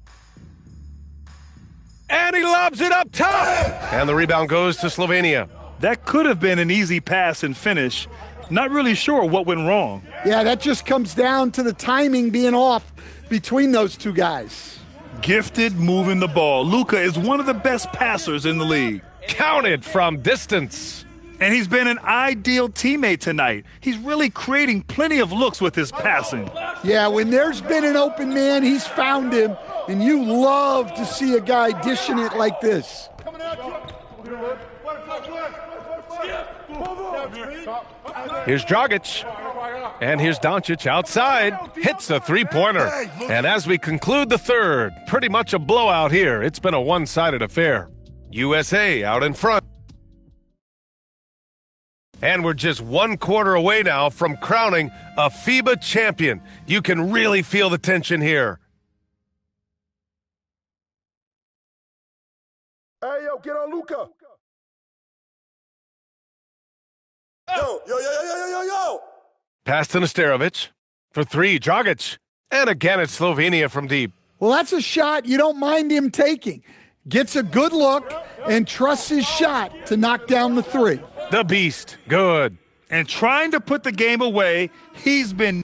R: And he lobs it up top. And the rebound goes to Slovenia.
T: That could have been an easy pass and finish. Not really sure what went wrong.
S: Yeah, that just comes down to the timing being off between those two guys.
T: Gifted moving the ball. Luka is one of the best passers in the league.
R: Counted from distance.
T: And he's been an ideal teammate tonight. He's really creating plenty of looks with his passing.
S: Yeah, when there's been an open man, he's found him. And you love to see a guy dishing it like this.
R: Here's Dragic. And here's Doncic outside. Hits a three-pointer. And as we conclude the third, pretty much a blowout here. It's been a one-sided affair. USA out in front. And we're just one quarter away now from crowning a FIBA champion. You can really feel the tension here.
Q: Hey, yo, get on Luka. Yo.
R: Pass to Nesterovic. For 3, Dragic. And again, it's Slovenia from deep.
S: Well, that's a shot you don't mind him taking. Gets a good look and trusts his shot to knock down the 3.
R: The Beast. Good.
T: And trying to put the game away, he's been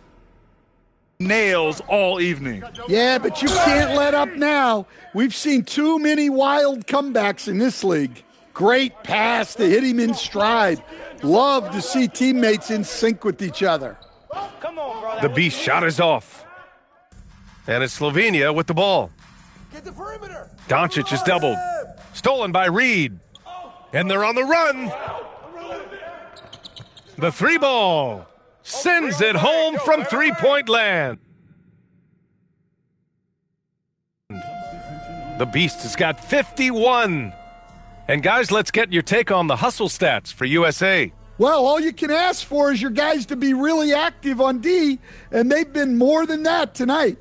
T: nails all evening.
S: Yeah, but you can't let up now. We've seen too many wild comebacks in this league. Great pass to hit him in stride. Love to see teammates in sync with each other.
R: The Beast shot is off. And it's Slovenia with the ball. Doncic is doubled. Stolen by Reed. And they're on the run. The three ball. Sends it home from three-point land. The Beast has got 51. And guys, let's get your take on the hustle stats for USA.
S: Well, all you can ask for is your guys to be really active on D, and they've been more than that tonight.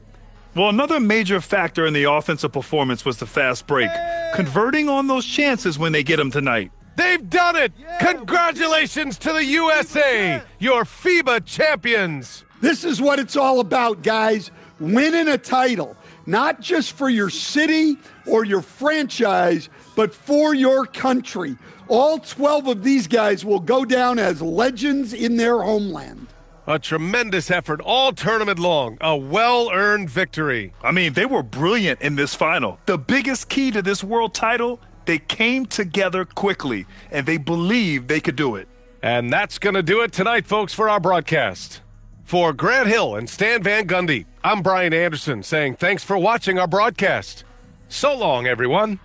T: Well, another major factor in the offensive performance was the fast break, converting on those chances when they get them tonight.
R: They've done it! Congratulations to the USA, your FIBA champions!
S: This is what it's all about, guys. Winning a title, not just for your city or your franchise, but for your country. All 12 of these guys will go down as legends in their homeland.
R: A tremendous effort all tournament long. A well-earned victory.
T: I mean, they were brilliant in this final. The biggest key to this world title, they came together quickly, and they believed they could do it.
R: And that's going to do it tonight, folks, for our broadcast. For Grant Hill and Stan Van Gundy, I'm Brian Anderson saying thanks for watching our broadcast. So long, everyone.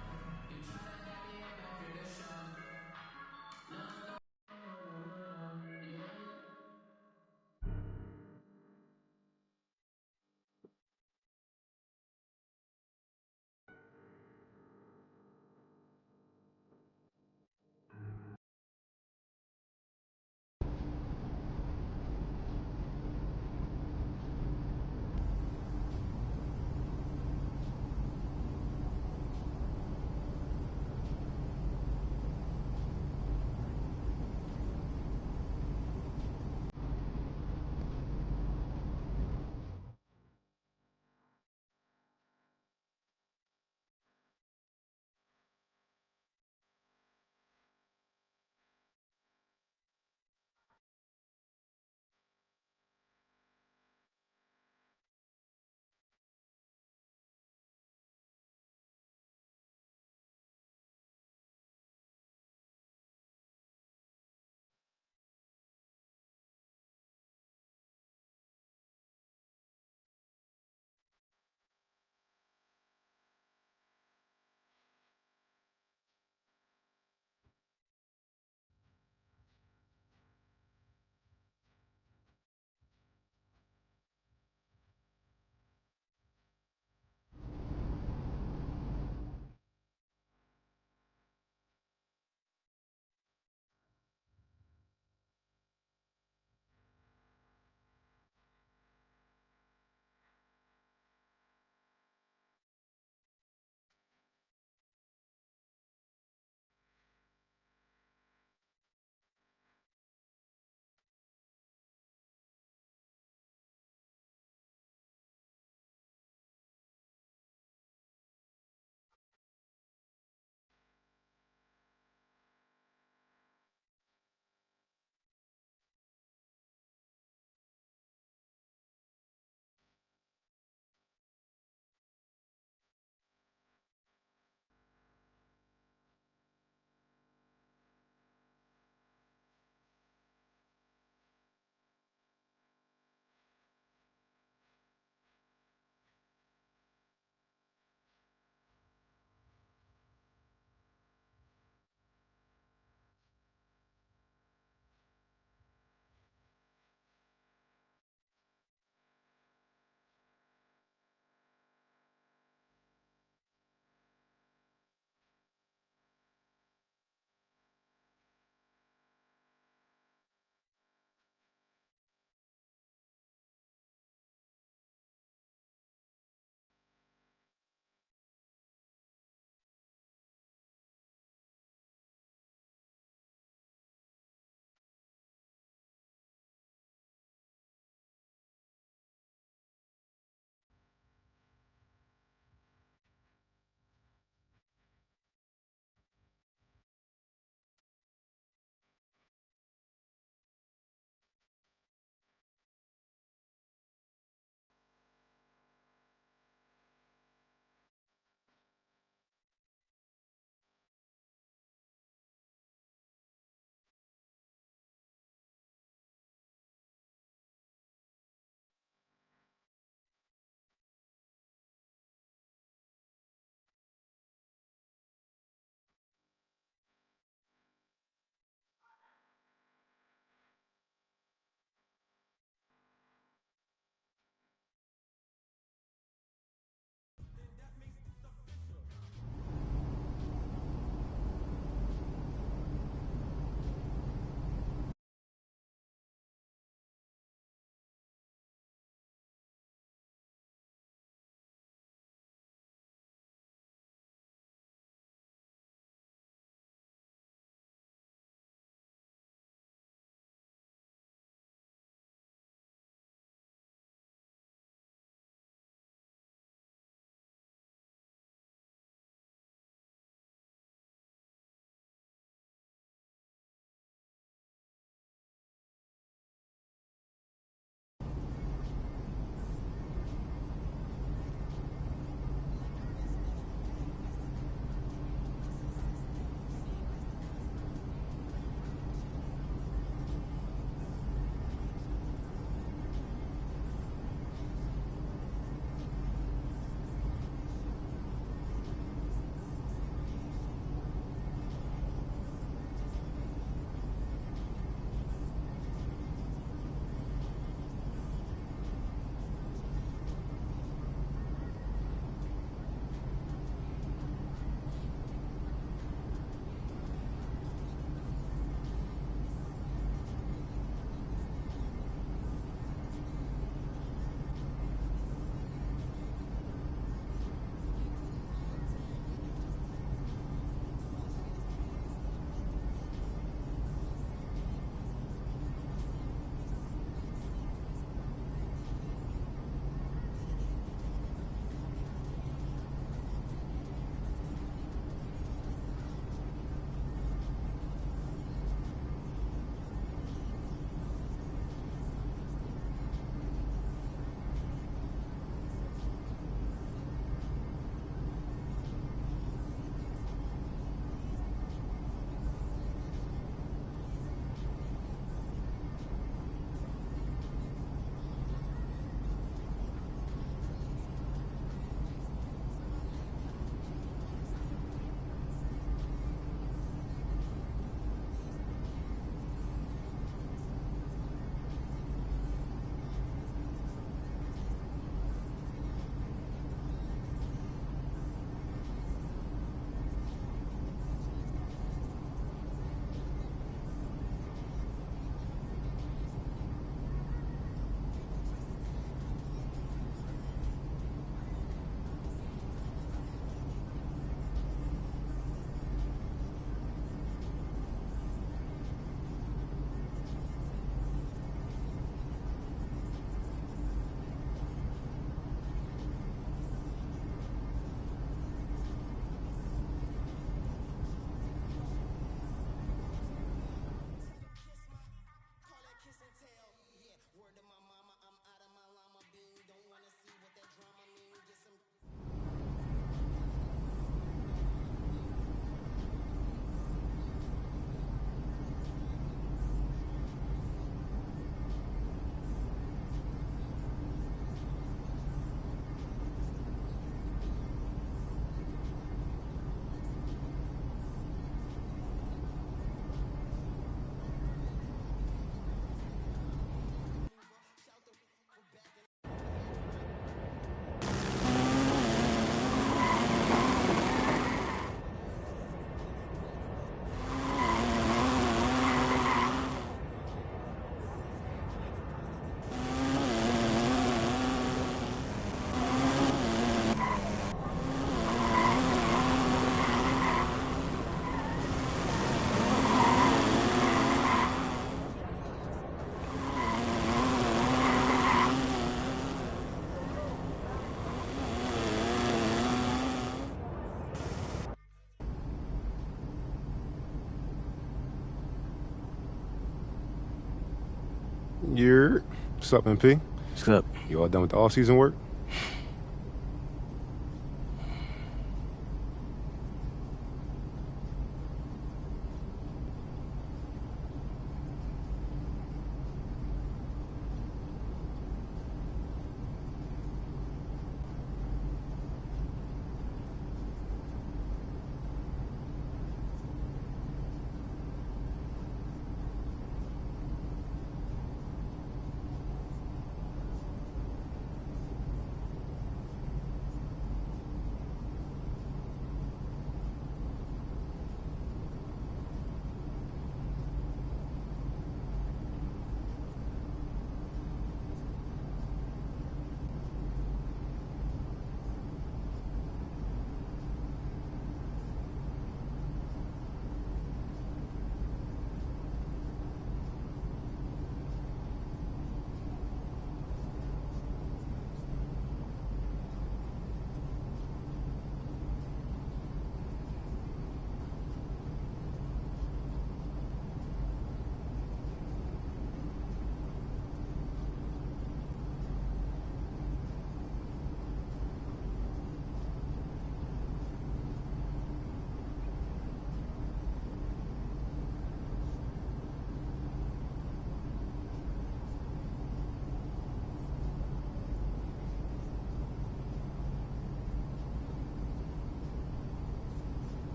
U: What's up, MP?
V: What's up?
U: You all done with the all-season work?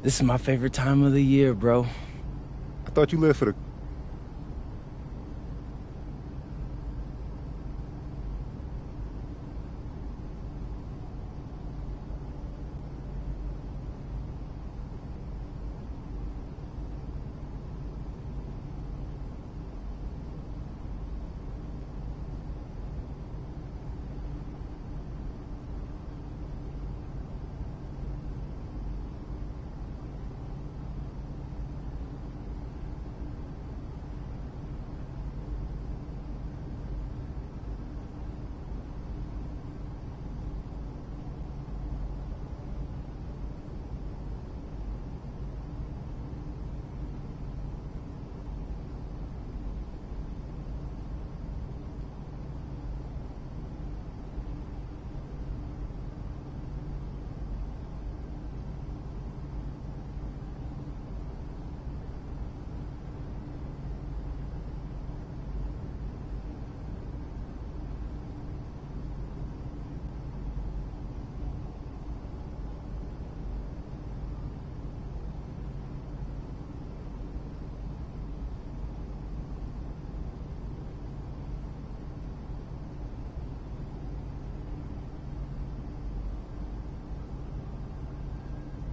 O: This is my favorite time of the year, bro.
U: I thought you lived for the...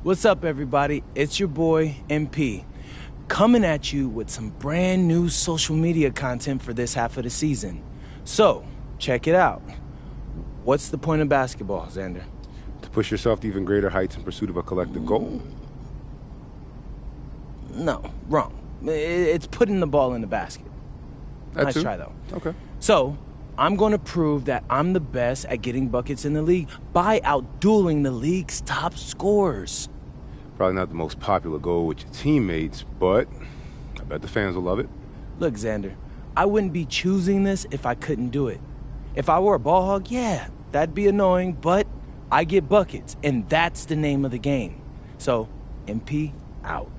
O: What's up, everybody? It's your boy, MP, coming at you with some brand new social media content for this half of the season. So, check it out. What's the point of basketball, Xander?
U: To push yourself to even greater heights in pursuit of a collective goal?
O: No, wrong. It's putting the ball in the basket. Nice try, though.
U: Okay.
O: So, I'm going to prove that I'm the best at getting buckets in the league by outdueling the league's top scorers.
U: Probably not the most popular goal with your teammates, but I bet the fans will love it.
O: Look, Xander, I wouldn't be choosing this if I couldn't do it. If I were a ball hog, yeah, that'd be annoying, but I get buckets, and that's the name of the game. So, MP, out.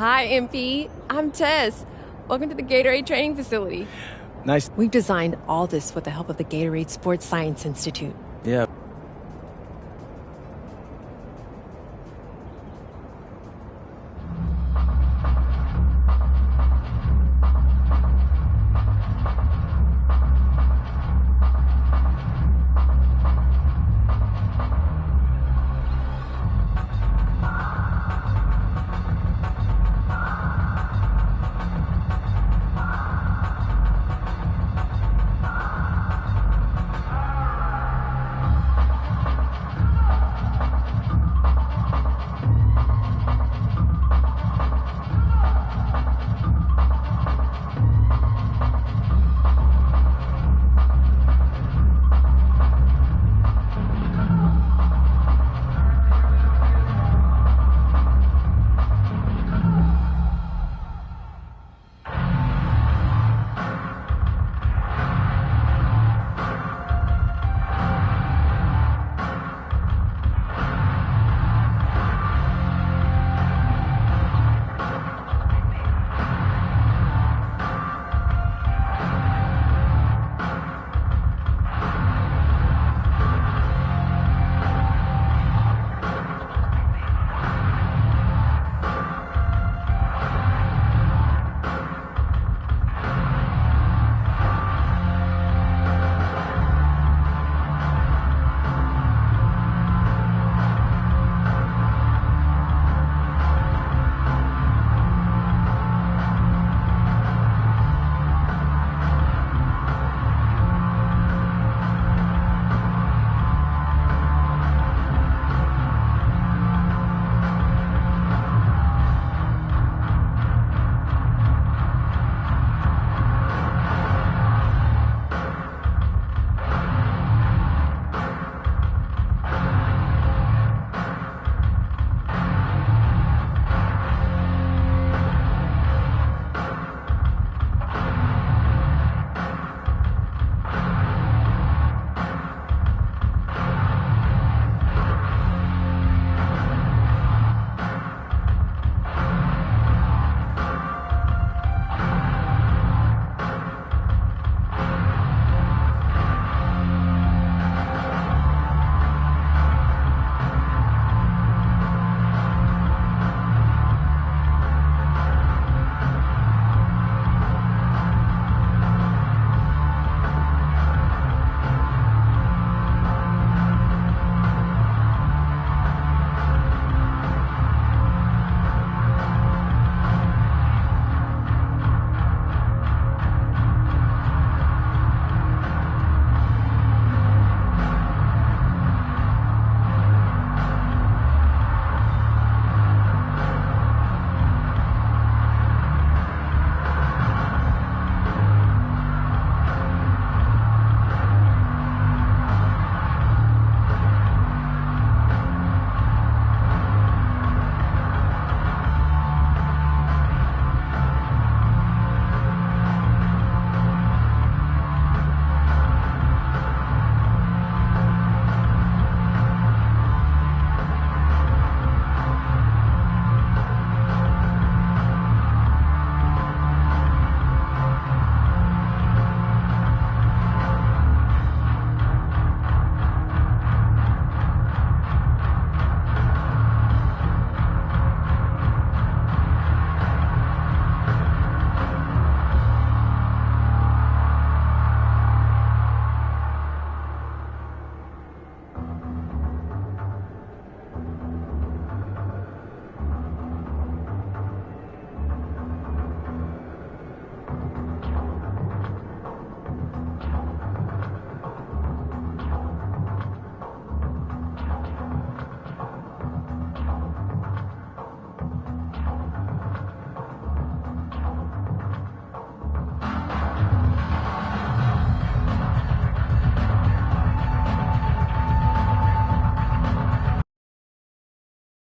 K: Hi, MP. I'm Tess. Welcome to the Gatorade training facility.
O: Nice.
G: We've designed all this with the help of the Gatorade Sports Science Institute.
O: Yeah.